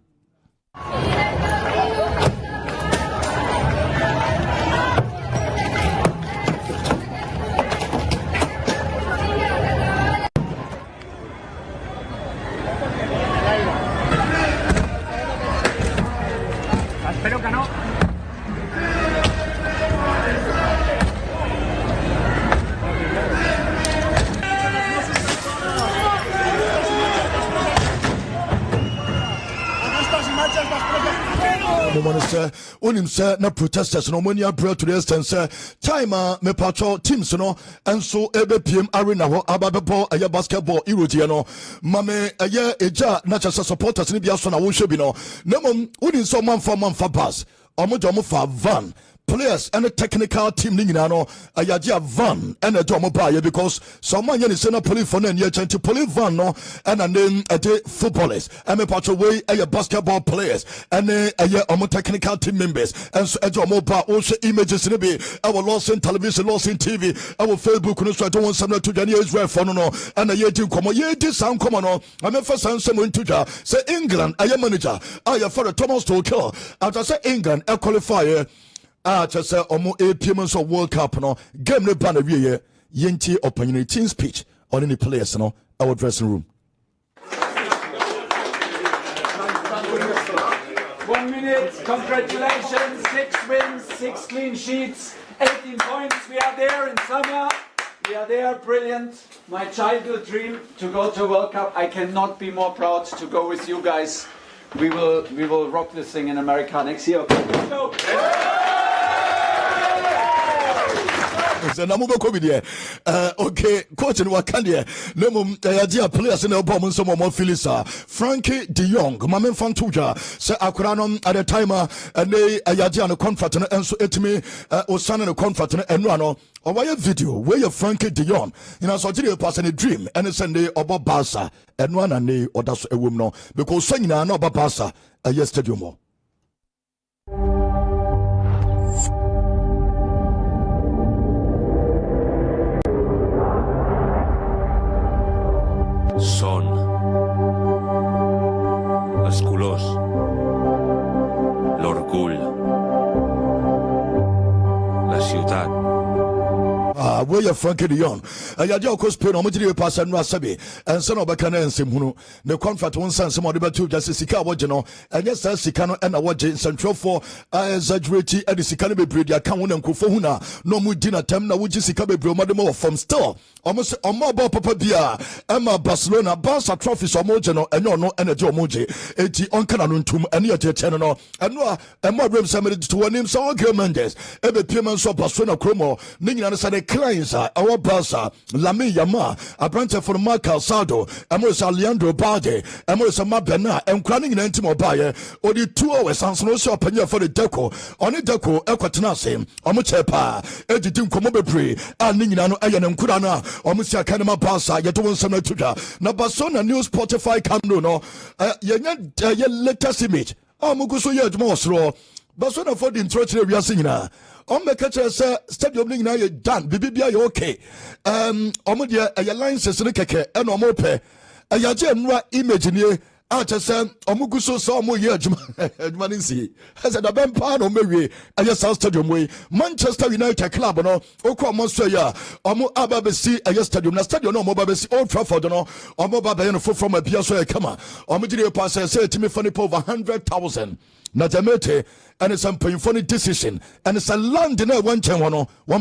Unim say na protesters no money abroad to the extent say time me patrol teams no and so ebe PM arena ho ababebo aye basketball erodi no mame aye eja na chasa supporters ni bia so na wo hwe bi no nemom unim so man for pass omo for van players and a technical team ni nyina no ayaje van and a jomo ba because someone yen say na police for na near chanti police van no and then a footballers and me patro way a basketball players and a omo technical team members and so a jomo ba also images ni be our Lawson television Lawson TV our Facebook no so I don't want some to Johnny Israel for no and a year come ye did sound come on I me first and some to say England a manager I for Thomas Tuchel after say England a qualifier just say omo APM so World Cup no game ne ban awie yenti opinion team speech on any players no our dressing room. 1 minute, congratulations, 6 wins, 6 clean sheets, 18 points, we are there in summer, we are there, brilliant. My childhood dream to go to World Cup, I cannot be more proud to go with you guys. We will rock this thing in America next year. Okay, let's go. So na mo be ko bi de. Okay, coach no waka de. Na mo ya players na obo mo so mo Philisa. Frankie De Jong, Mame Fantuja, say Accra no at the time and ya no contract no enso etimi osane no contract no eno ano. Or why a video where you Frankie De Jong, you know, so you pass in a dream and it's Sunday about Barca and one and they or that's a woman no because saying no about Barca yesterday more. Son els colors, l'orgull, la ciutat. Where you Frankie De Jong? Ya dia ko Spain o mo jiri pass no asabe ense no beka na ensem hunu the contract won san some other two just sika woje no enye sa sika no na woje central for exaggerate and sika no bebre dia kan won nkofo hu na no mu di na tem na woji sika bebre o mo from still almost about papa bia Emma Barcelona Barca trophies o mo je no enye ono energy o mo je enti onka na no ntum ene ye tie no eno Emma Rem Samedi to wonim so okay Mendes ebe pieman so Barcelona kromo ni nyina no sa clients our Barca Lami Yama Abrante for Marcal Sado Amos Leandro Bade Amos Mabena and cranning in Antimo Baye or the 2 hours and so opinion for the deco on the deco Equatanase Omuchepa Editim Komobebre and Ninano Ayan and Kurana Omusia Kanama Barca yet one summer tutor Nabasona News Spotify Camdo no ye latest image Muguso yet more slow Basona for the intro we are singing on the catcher stadium ning na done bibia you okay omo de lines se keke e no mo pe ya je nwa image ni a che se omo guso so omo ye adwuma ni si has da ben pa no mewie ya South Stadium we Manchester United club no okọ mo so ya omo aba be si ya stadium na stadium no mo ba be si Old Trafford no omo ba be no from abia so e kama omo jire pass say timi funny over 100,000 na jamete and it's a painful decision and it's a land in a one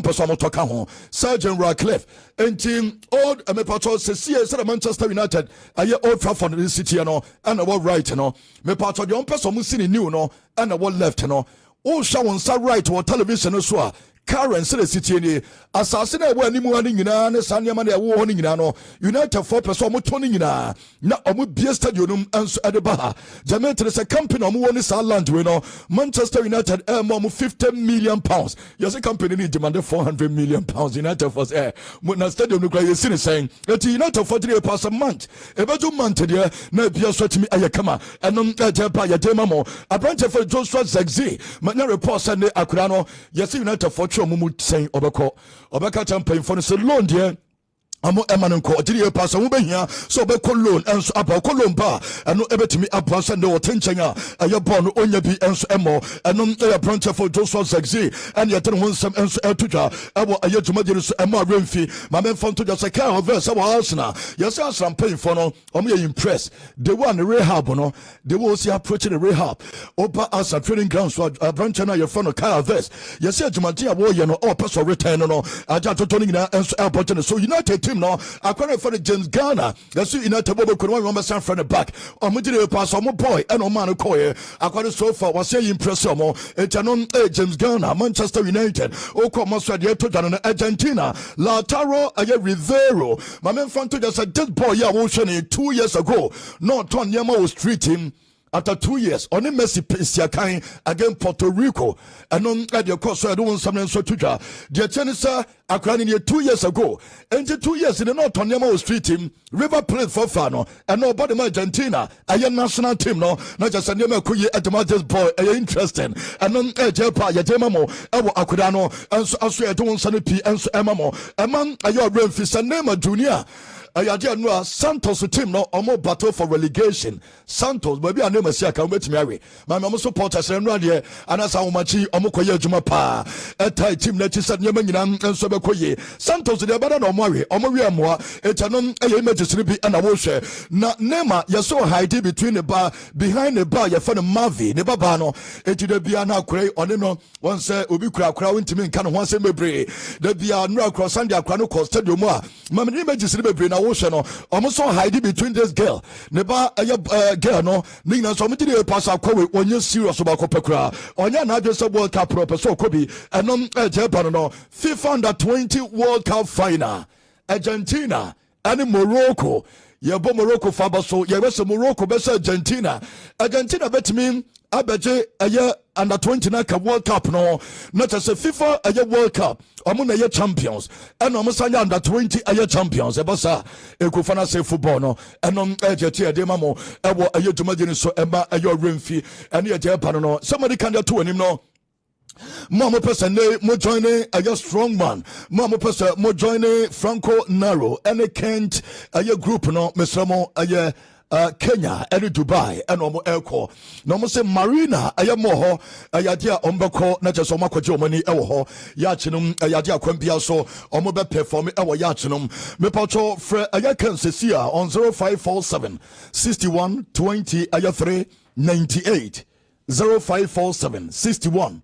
person talk home Sergeant Radcliffe and team old Mepato says Manchester United a year Old Trafford in the city and a right me part of the on person who seen new no and a wall left all show on side right or television as well Karen said the city ni assassin e wani mu ani nyina ne sanyama na wo honi nyina no United 4% omo toni nyina na omo bia stadium anso edeba Jamaica is a company omo woni sa land we no Manchester United omo 50 million pounds yes company ni demand 400 million pounds United for na stadium no kwa yesi saying that United for 3 month e beju month dia na bia so timi ayekama enom ejepa yedema mo Abrante for Joshua Zexi manya report send akura no yes United for mumu saying obeka campaign for the loan dear amo emanenko ojiri pass wo behia so be call loan enso aba call loan ba eno ebetimi aba send o tenchanya aye ball no onya bi enso emo eno e branch for Joshua Zexi and ye ten won some enso etuja abo aye jumajiri so emo remfi ma men fonto just kind of verse abo Arsenal yes Arsenal paying for no omo ye impress the one rehab no they will see approaching the rehab over as a training ground so branch na ye for no kind of verse yes jumajiri abo ye no all person return no aja totoni na enso airport so United no according for the James Ghana that's United bobo kono one number from the back omujire pass omo boy and o man ko ye according so far was say impress omo etanon James Ghana Manchester United o ko mo so de to dano Argentina Lautaro aye Rivero my man fan to just said this boy ya wo shone 2 years ago no turn yama was treat him after 2 years, on a Messi Pesiakai against Puerto Rico, and on at your course, I don't want something so to the Chenisa Akrani 2 years ago, and 2 years in the North Tonyama Street team, River played for Fano, and nobody Argentina, a young national team, no, not just a name of Kuya at the Martes boy, interesting, and on Ejepa, Yajemamo, Ewa Akudano, and so I don't want Sanipi, and so Emamo, among a your Memphis and Nema Junior. Ayadia Santos team no omo battle for relegation. Santos baby anema sia ka bet me my mama supporters and radio anasa omachi omo koye adwuma pa etai team na tisa nyama nyina enso be koye Santos de bada no omo wi amoa etanom eye images bi na wo hwe na Nema yeso hide between the bar behind the bar ye fa no Mavi ne baba no etide bia na akure one no won say obi kura wintimi nka no ho asem bebre da bia no akura Sunday akura no stadium a mama images bebre na wo no almost so hide between this girl neba girl no nina so mtiri pass akwa onye serious about kopekura onye na adwe so World Cup pro so kobi enom Japan no FIFA Under-20 World Cup final Argentina and Morocco. Yebo Morocco faba so yebese Morocco bese Argentina betimi abeje eye Under-20 na ka World Cup no not just a FIFA eye World Cup omo na ye champions and omo sanya Under-20 eye champions ebasa ekufana say football no enom ejeti ede mamo ewo eye dwumageni so emba eye remfi ene eye pa no somebody can do anim no Mama person mo join a strong man. Mama person mo join Franco Naro and Kent a group no Mr. Mo Kenya and Dubai and omo elko. No mo say Marina a moho a yadia ombako na just omako jomani ewo yachinum a yadia kwambia so omo be perform ewo yachinum me pacho fre a yakan sesia on 0547 61 20 3 98 0547 61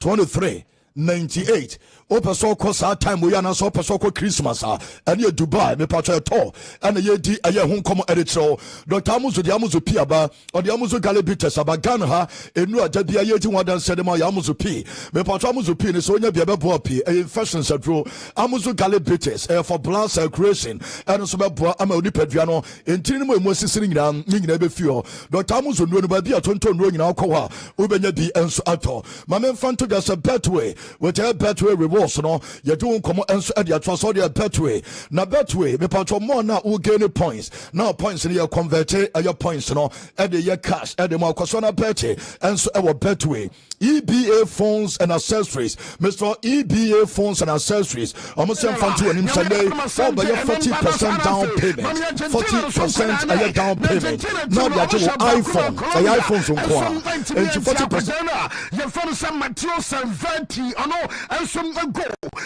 2398 Opeso kosa time we na so opeso ko Christmas and ye Dubai me patcho to and ye di aye hon komo eritro Dr. Amuzu di Amuzu piaba or di Amuzu galibites abagan ha enu aja bia ye ti wadan sede ma ya Amuzu pi me patcho Amuzu pi ne so nya bia be bo pi infection sadro Amuzu galibites for blood circulation and so be bo ama onipadua no entini mo emu sisiri nyina be fio Dr. Amuzu no ba bia tonton no nyina akọ ha obenya bi enso ato ma me fanto just a betway with a betway reward no you do come enso e dia so dia betway na betway me patcho more na who gain points now points in your convert your points no e de your cash e de mo akoso na betway enso e wo betway EBA phones and accessories Mr. EBA phones and accessories almost some fun to an Sunday over your 40% down payment 40% a down payment now that you iPhone the iPhones on kwa and 40% your phone some material 70 ono and some go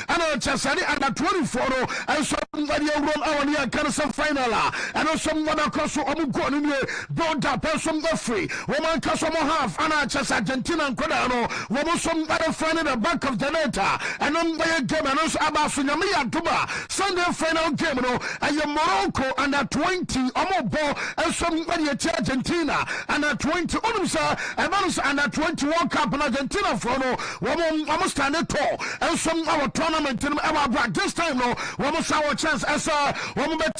and chasani under 24 and somebody roll our near can some final and someone across on go in build up some free woman customer half and chas Argentina and Kodano woman some other friend in the back of the letter and then by a game and also about Sunyami Tuba Sunday final game no and your Morocco under 20 omo ball and somebody at Argentina under 20 onumsa and under 20 World Cup in Argentina for no woman almost stand tall and some our tournament in our back this time no almost our chance as woman bet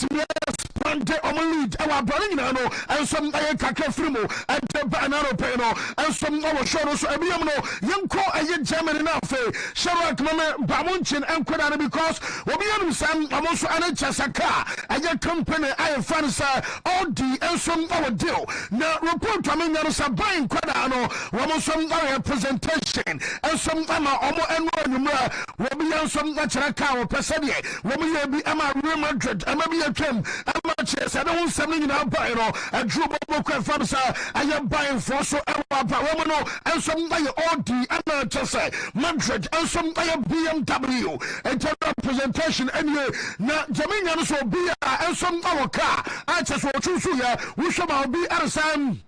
Spande on lead our brother no and some kaka frimo and the banana peno and some our show so ebiam no yanko aye Germany na fe Sharak mama bamunchin and Kodana because obiam sam amoso anachasaka aye company aye fans all the and some our deal now report to me no sabain Kodano woman some our presentation and some ama omo enro numra obiam some nachaka o pesade woman be ama Real Madrid ama be atwam ama chess I don't something now buy no a drew book from sir I am buying for so woman and some by all the ama chess Madrid and some by BMW and representation anyway na Jamaica so be and some our car I just want to see we shall be at some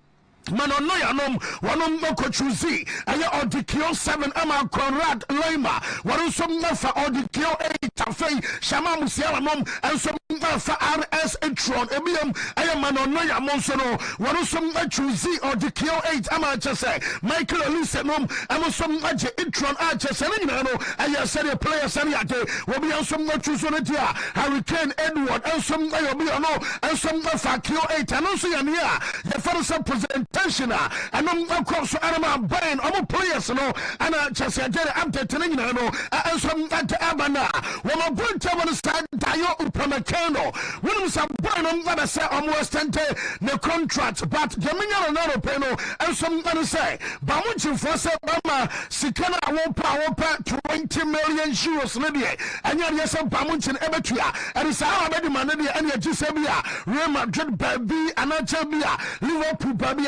Manonoya nom wanom moko chuzi aya odikio 7 ama Conrad Lima waru som nafa odikio 8 afei shama musiala nom enso nafa RS Etron ebiam aya manonoya monsono waru som chuzi odikio 8 ama chese Michael Elise nom ama som aje Etron achese nyina no aya sere player sere ade wobi enso chuzo ne dia Hurricane Edward enso ayo bi no enso nafa kio 8 anonso ya nia the first president and I'm across animal brain I'm players no and just get update no and some that abana when I put on stand tayo upamakano when we some brain I'm gonna say almost the contract but Jamaica no peno and some gonna say but what you for say mama sikana wopa 20 million euros na die and yes bamunchin ebetua and say how be man dey and you say bia Real Madrid baby and Chelsea Liverpool baby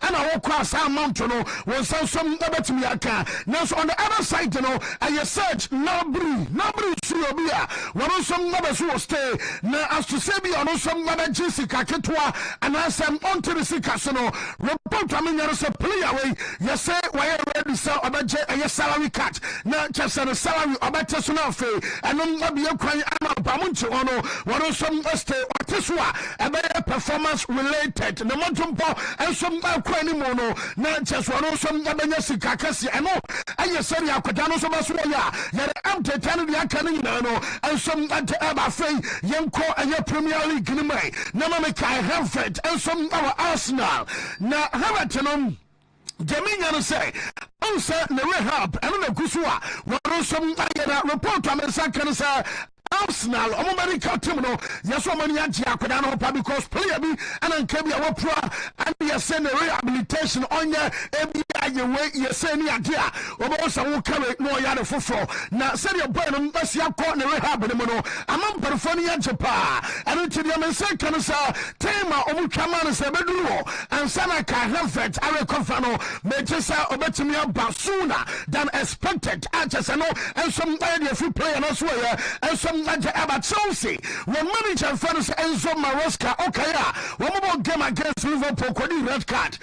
and I walk across our mountain when some about me aka now on the other side I search nobody Surobia when some never so stay now as to say be on also some other Jessica Ketua, and I am on to the Sikasono. Report, I mean, you're a player way. You say, why already sell about a salary cut. Not just a salary about Tessunafe, and not be a crying Bamuncho ono, what are some Este or Tesua, a better performance related. The Montumpo, and some Quani Mono, not just one of some Jessica Cassi, and no, and you said Yakadano Sobaswaya, yet I'm telling the Akanino, and some Abafe, Yanko, and your Premier League in May. Namamika Herford, and some our Arsenal. Now, Hamilton. Jamina say, answer the rehab, and the Kusua, what are some report on the second, sir. Arsenal, America Timno, Yasomania Giacodano, because player be and Kebia Wapra, and you send a rehabilitation on your ABI, your way, you send the idea, or also will carry no yard for four. Now, send your boy, and that's your corner rehab, and I'm Perfonia Japa, and until the second, sir, Tema, Omukaman, Sebedu, and Sanaka Helfet, Arekofano, Metesa, Obetimia, Basuna, than expected, and some idea free play and elsewhere, and some about Chelsea. When manager friends Enzo Maresca, Okaya, one more game against Liverpool, Cody red card.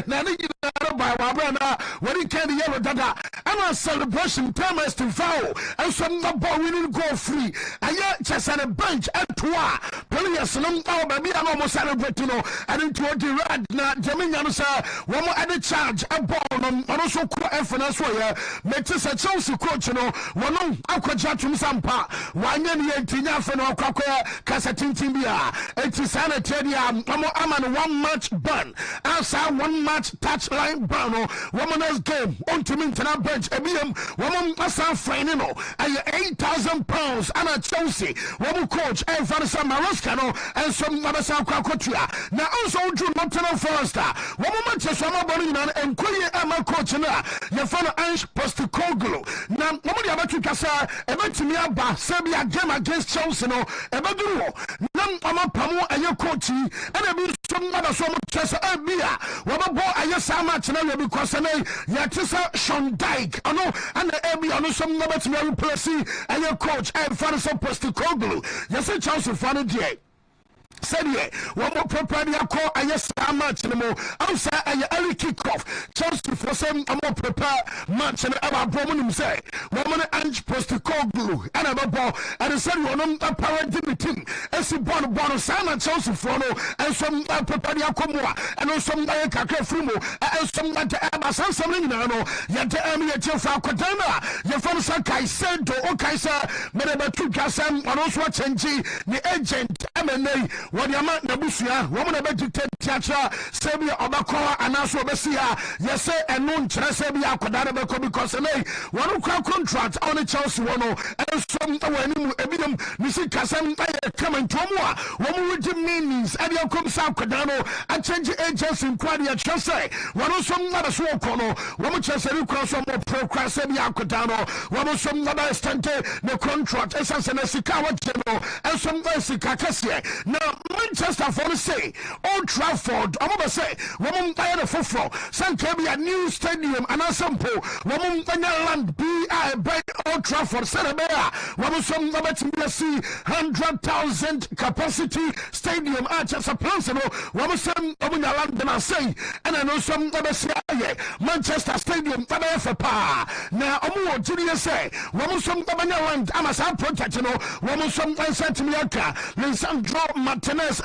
By Wabrana, when he came the yellow dada, and a celebration, Thomas to foul, and some the ball winning go free. And yet, just at a bench at Tua, players, and baby, I'm almost celebrating, and into a direct, not Jamaican, sir, one more added charge, a ball, and also F and as well, makes a Chelsea coach, one on Aquajatum Sampa. One year, Tina Feno Kaka, Casatintia, and Tisana Tedia, Aman 1 match ban, Asa 1 match touchline ban, woman's game, Wontumi bench, Eben, woman Asa Frainino, and £8,000, and a Chelsea, woman coach, and Vanessa Maroscano, and some Mabasa Kwakotria. Now also Drew Nottingham Forester, woman Manchester Bonina, and Quilly Emma coach, your father Ange Postacoglu. Now, nobody about to Casa, Eventimia Bass. A game against Chelsea, no, Ebaduro, Nam Pamo, and your coach, and a bit some other so much as a beer. What about I just how much now because I know Yatisa Sean Dyke, I know, and the Ebby, I know some number to Mary Plessy, and your coach, and Fancy Postacoglu. Yes, a Chelsea fan day. Said ye, one more property I call a yes, how much anymore. Outside a early kickoff. Chelsea for some a more prepared match and about Broman say. Woman Ange Postacoglu and a ball and a son one a parent team. As he bought Sana Chelsea for no and some property I come and also some Kaka Frumo and some Abasan Samino. Yet the army at your Falcodana. Your father Sakai said to Okaisa, Medabatu Kasam, and also Chenji, the agent MNA. What you might Nabusia, woman about to take Tiatra, Sabia Obakoa, and also Bessia, yes, and non Trasabia Kodabako because one who contract on the Chelsea one, and some Ebidum, Missy Casam, coming to more, woman with the meanings, and you come South Codano, and change agents in Quadia Chelsea, one of some other Swokono, woman Chelsea cross on more pro Crasabia Codano, one of some other Stante, the contract, as an Sikawa General, and some Sikakasia. Now, Manchester for say, Old Trafford, I'm going to say, woman by the Fofo, San Cabia new stadium, and a sample, woman land BI by Old Trafford, Sarabea, woman some see 100,000 capacity stadium, as a person, woman some land, and I say, and I know some Manchester Stadium, Tabafa. Now, Omo, Julia say, woman some land, I'm a sound project, woman some Santimiaka, Lisandro Martinez,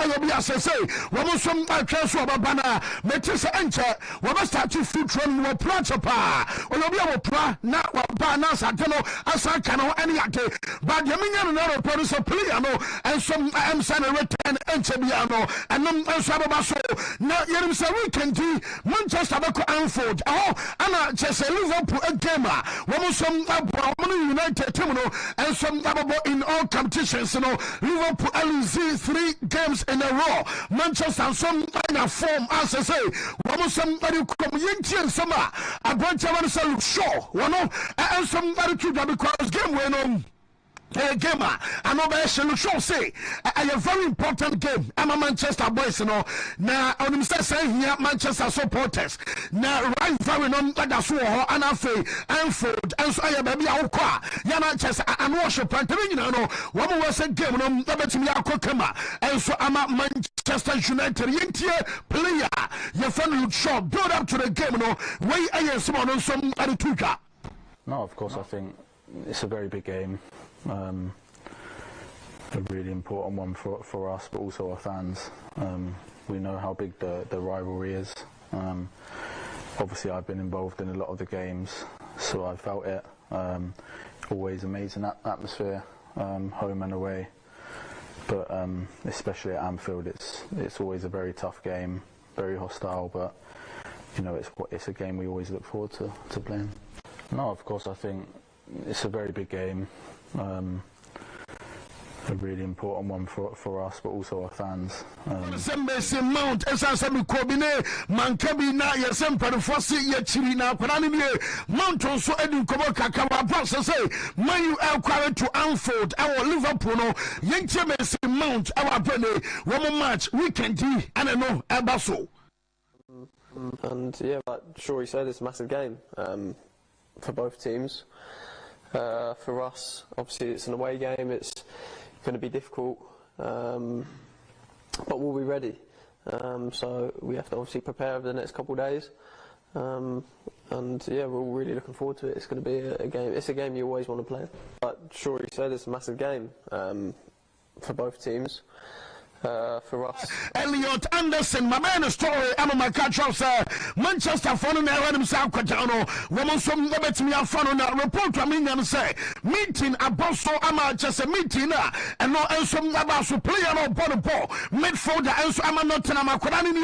say, woman some transfer Babana, Metisa Enter, woman start to food from your Prachapa, or your pra, not what Banas, I don't know, as I can know any other, but Yamian and other producer Pliano, and some am Sana return Entebiano, and no Sababaso. Now, Yerim we can do Manchester Anfield, oh, and just a Liverpool gamer, woman some United Terminal, and some in all competitions, Liverpool LZ 3 games in a row. Manchester and some kind of form, as I say, one somebody come in summer, a bunch of us show, one of, and somebody to the because game went on. game and over show say a very important game. I'm a Manchester boys, you know. Now on the saying here Manchester supporters. Now rivalry on that's war and Anfield and so I baby Aqua. Yana Chester and worship and you know one was a game on the me Aqua and so I'm at Manchester United player. Your friend would show build up to the game, you know. Way I someone on some other tutor. No, of course I think it's a very big game. A really important one for us, but also our fans. We know how big the rivalry is. Obviously, I've been involved in a lot of the games, so I felt it. Always amazing atmosphere, home and away. But especially at Anfield, it's always a very tough game, very hostile. But you know, it's a game we always look forward to playing. No, of course I think it's a very big game. A really important one for us, but also our fans. Mount Mount also Edin say man you are to Anfield our Liverpool no Mount our one match weekend and I know Abaso. And yeah, like Shuri said, it's a massive game for both teams. For us, obviously it's an away game, it's going to be difficult, but we'll be ready. So we have to obviously prepare over the next couple of days, and yeah, we're all really looking forward to it. It's going to be a game. It's a game you always want to play. Like Shuri said, it's a massive game for both teams. For us, Elliot Anderson, my man, story. I'm my catch up, sir. Manchester phone and I let him sound Quatano. Woman, some let me have fun on that report. I mean, and say meeting a boss, so I'm just a meeting, and no, and some about to play on ball midfielder, and so I'm not telling my Quran.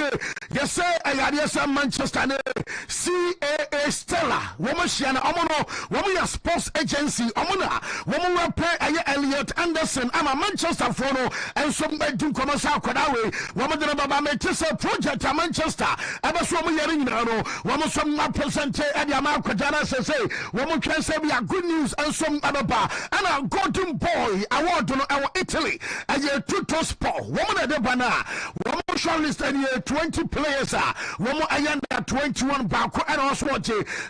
Yes, sir, I had yes, Manchester CAA Stella, woman, Shiana, Omono, woman, sports agency, Omona, woman, play Elliot Anderson. I'm a Manchester phone, and some do Masa Kwadawe, Wamadana Baba Metisa project a Manchester, Abaswam Yarinano, Wamasam present at Yama Kwadana says, Woman can say we are good news and some other bar, and our golden boy award on our Italy, and your tutor sport, woman at the banner, woman shortlist and 20 players, woman Ayanda 21 Bako and also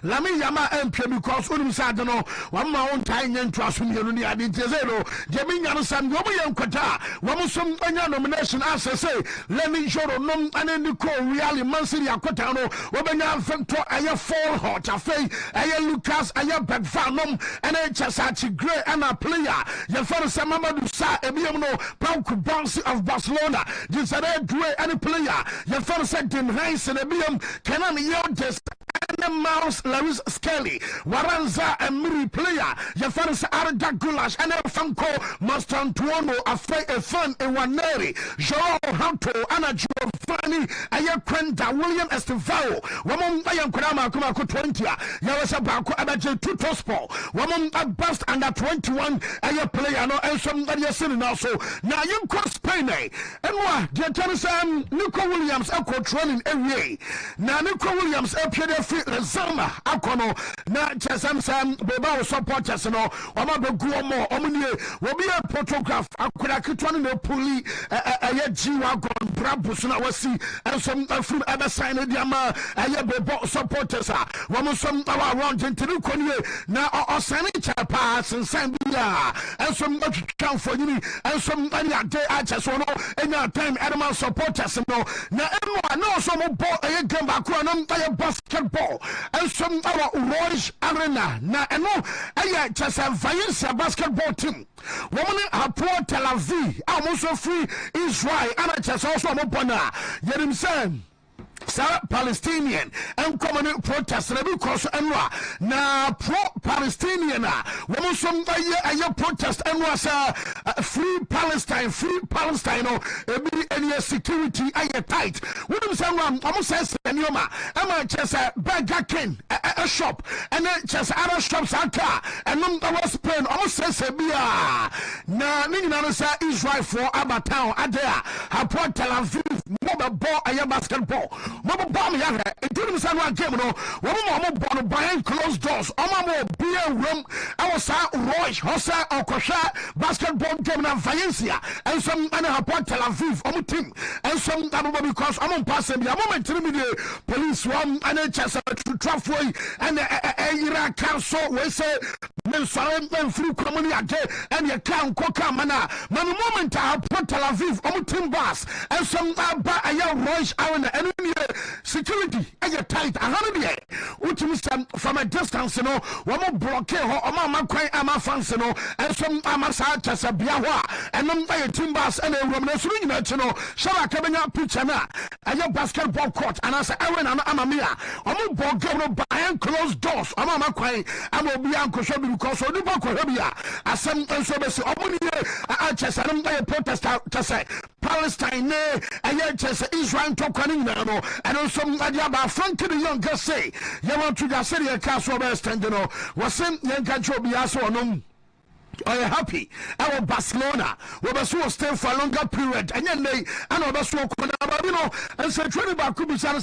Lami Yama MP because Sadano, one mountain time and trust me, I did zero, Jamina San Woman Kwata, Wamusum nomination as I say, let me show no and then the call really Mansiri Akotano, Wabana Fento, Aya Fall Hot, Afe, Aya Lucas, Aya Bedfanum, and then Chasachi Gray and a player. Your first Samamadu Sa, Ebiano, Pauku Bouncy of Barcelona, Gisare Dre, and a player. Your first second Heinz and Ebium, Canan Yodes. And Mouse Laris Skelly, Waranza and Miri player, your first Arda Gulash, and a Franco, Master Antuono, a fan in Waneri, Joao Hanto, Anna Giovanni, Aya Quenta, William Estevao, Woman Ayan Kurama Kumako 20, Yawasa Bako Abaja Tutospo, Woman at bust under 21, Aya player, no, and somebody is sitting also. Now you cross Spain, and what, dear Tennessee, Nico Williams, Echo training every day. Now Nico Williams, appeared Zama Akono na chesam sam beba supporters no oma beguo mo omnie will be a photograph akura kitwan no poli aye jiwa gon brabus na wasi and some from other sign the ama aye beba supporters womo some around intinu konye na osane chapa sensan bia and some count for you and some any day aches no any time animal supporters no na eno no some ball aye game back no aye basketball and some our Royce Arena na eno aya chasa Valencia basketball team woman Hapoel Tel Aviv almost free Israel and chasa also mo bona yerim sen Sarah Palestinian and common protest because na pro-Palestinian woman some a protest and was free Palestine any security I tight wouldn't say almost says Nyoma I'm just a Burger King a shop and then just other shops and I was Spain almost says na Nina Israel for Abatown Adea Hapoel Tel Aviv ball a basketball. Mama bomb ya. It didn't sound like game no. Woman born behind closed doors. Mama be a room. I was Roy Hossa or Kosha basketball game in Valencia and some and a Tel Aviv on team and some because I'm on passing the moment to police one and a chest to traffic and a council we say men surrender through community again and you can't cook mana man moment I put Tel Aviv on team bus and some a young Roy and security and you tight 100 which is from a distance, you know, one more blockade or Mama Quay Ama fans, you know, and some Amasa Biawa, and then by a timbers and a Roman swing, you know, shall I come up picture now? And your basketball court, and I say, Aaron and Amamia, I'm a ball governor behind closed doors, Mama Quay, I will be Uncle Shabby because of the Bakorabia. I send and so I just I don't buy a protest to say Palestine, and yet just Israel talking now, and also Adiaba Frankie the younger say, you want to just say a castle best and you know, was in Yankacho Biaso no. Are you happy? Our Barcelona will stay for a longer period, and then they and and say training back could be saying,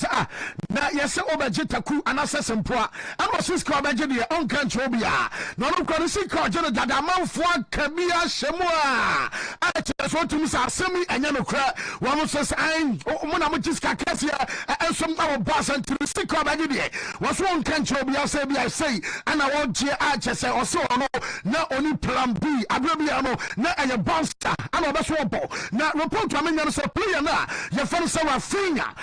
now yes, over Jitaku and assassin poor, and was his Kabajadi on Cantrobia. Not of course, he called Jenna that amount for Kabia Shemua. I just want to miss our semi and Yanokra. One says, I'm Monamajiska Cassia, and some our boss and to the sick Kabajadi. Was one Cantrobia, say, and I want I just say, or so, no, only plan. B, Abrabiano, na a bouncer, and a swampo. Now, report to me, and say, player na, your friend say Rafinha,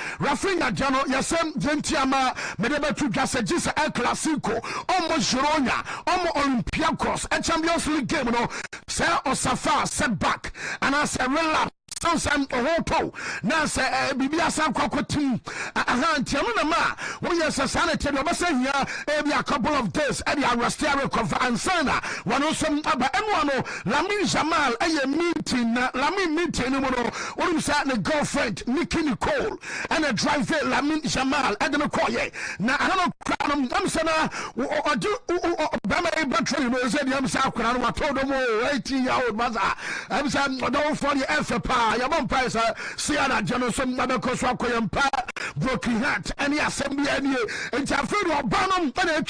Jano, your son, Gentiama, Medeba to Gasajisa El Clasico, almost Gironia, almost Olympiacos, a Champions League game, no, Sir Osafa, setback, and I say, relax. Some hoto now say Bibia Sam Cocotin Tiamana. We yes a sanitary maybe a couple of days and ya Rastero Confansana. One of some Abba Emwano Lamin Jamal a meeting Lamin meeting what is that the girlfriend Nikki Nicole and a driver Lamin Jamal and the Koye. Now I don't know I'm saying or do Bama battery was said I'm South I told them 18-year-old mother. I'm saying don't for the FPA. Your bumpers are Siana Jonathan, Mabakoswa Koyampa, Broken Hat, and the assembly, and Jaffery Barnum, and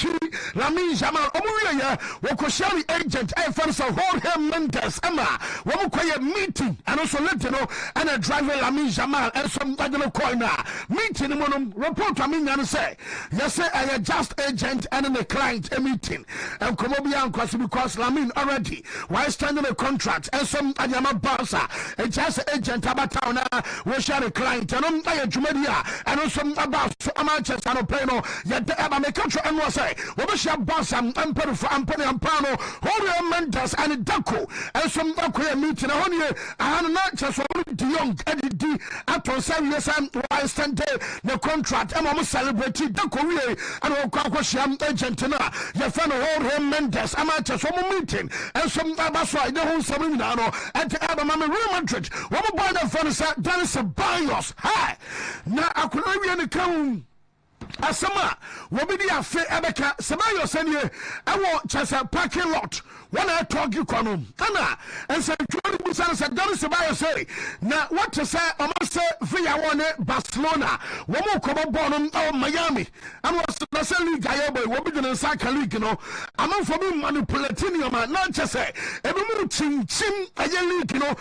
Lamin Jamal, Omuria, Wokoshari agent, and first of all, him Mendes, Emma, Wokoya meeting, and also let you know, and a driver Lamin Jamal, and some other coiner meeting, report to me and say, yes, I am just agent and the client a meeting, and Komobian because Lamin already, why standing a contract, and some Adama Barsa, and just agent about town, we share a client, and I'm a Jumedia, and also about Manchester and Plano, yet the Ebba country and was say, we shall boss and Emperor for Ampani and Pano, Horia Mendes and Daco, and some Daco meeting on you, and not just the young Eddie D. After 7 years, and why stand there the contract, and I'm celebrating Daco, and Okawasham agent, your friend Horia Mendes, and I just one meeting, and some Abaswa, the whole Seminano, and the Ebba Real Madrid. What about the furniture? That is a bios. Hi. Now, I could not be in the count. Asama, what be the affair? Ebeka, Samayo send you. I want just a parking lot. When I talk, you come Anna, and say, Johnny said, Don't say, now what to say? I must say, via one Barcelona, one more come born or Miami. I was the same guy, what be the cycle league, you know. I'm not for me manipulating your man, not just say, every minute, chim, a league, you know.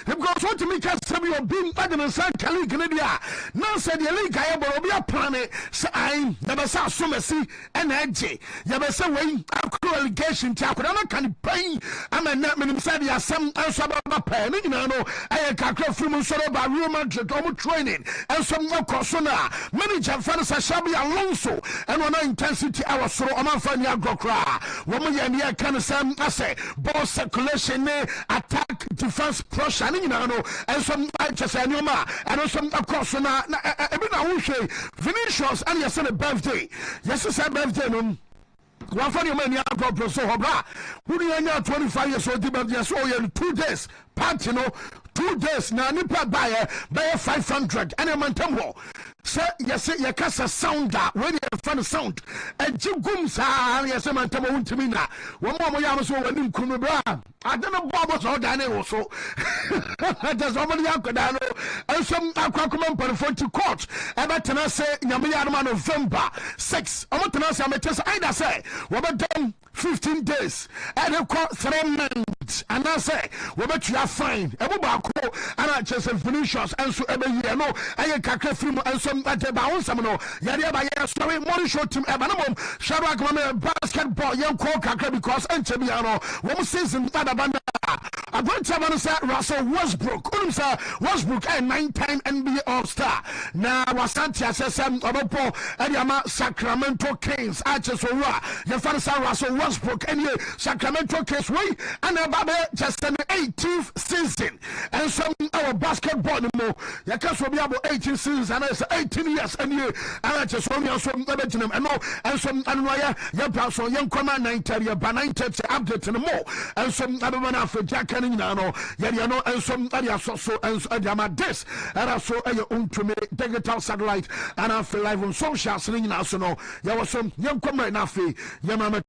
Because what to make us have your being back in the cycle league in India. Now said the league, I will be a planet, say, I'm never saw so messy and edgy. Say way allegation can pay. I'm a net inside the some pen, you know. I can't from by Real Madrid training and some more Cosona. Manager Francis Shabi Alonso and on intensity I was so on my friend Yagokra. Woman and can say ball circulation, attack, defense, pressure, you know, and some just and some Cosona. Vinicius and your son birthday. Yes, it's a birthday. One for your man, you have so hobra. Who do you know 25 years old? Yes, oh, in 2 days. Part, you know, 2 days. Now, Nipa buy 500 and a man tempo. say yes ye kasa sound that when you find sound and jigum sa yes man tamo Wontumi na wo mo ya so wani nkunu bra adana bobo so da na wo so just somebody akoda no and some akwakoma mparfo to court ebetena say nyame ya no November 6 omotena say ametesa either say we be done 15 days and they call 3 months and I say we bet you are fine ebu ba ko ana chese finishers and so ebe ye no aye kakra film and some at ba on some no yare ba ye sorry money show team eba no mom shadow akoma basketball yen ko kakra because enche bia no wo season bada banda agwanta ba no say Russell Westbrook say Westbrook a 9-time NBA All-Star na wasanti asesem obopo ediama Sacramento Kings achesowura ye fa say Russell Westbrook and ye Sacramento Kings way and about just an 18th season and some our basketball no you can so be about 18 seasons and it's 18 years and you and just so me so them and no and some and why you so young come 90 year by 90 update no more and some other one for Jack and no you know and some area so and am this and so a Wontumi digital satellite and I feel live on social so no you was some young come right now you mama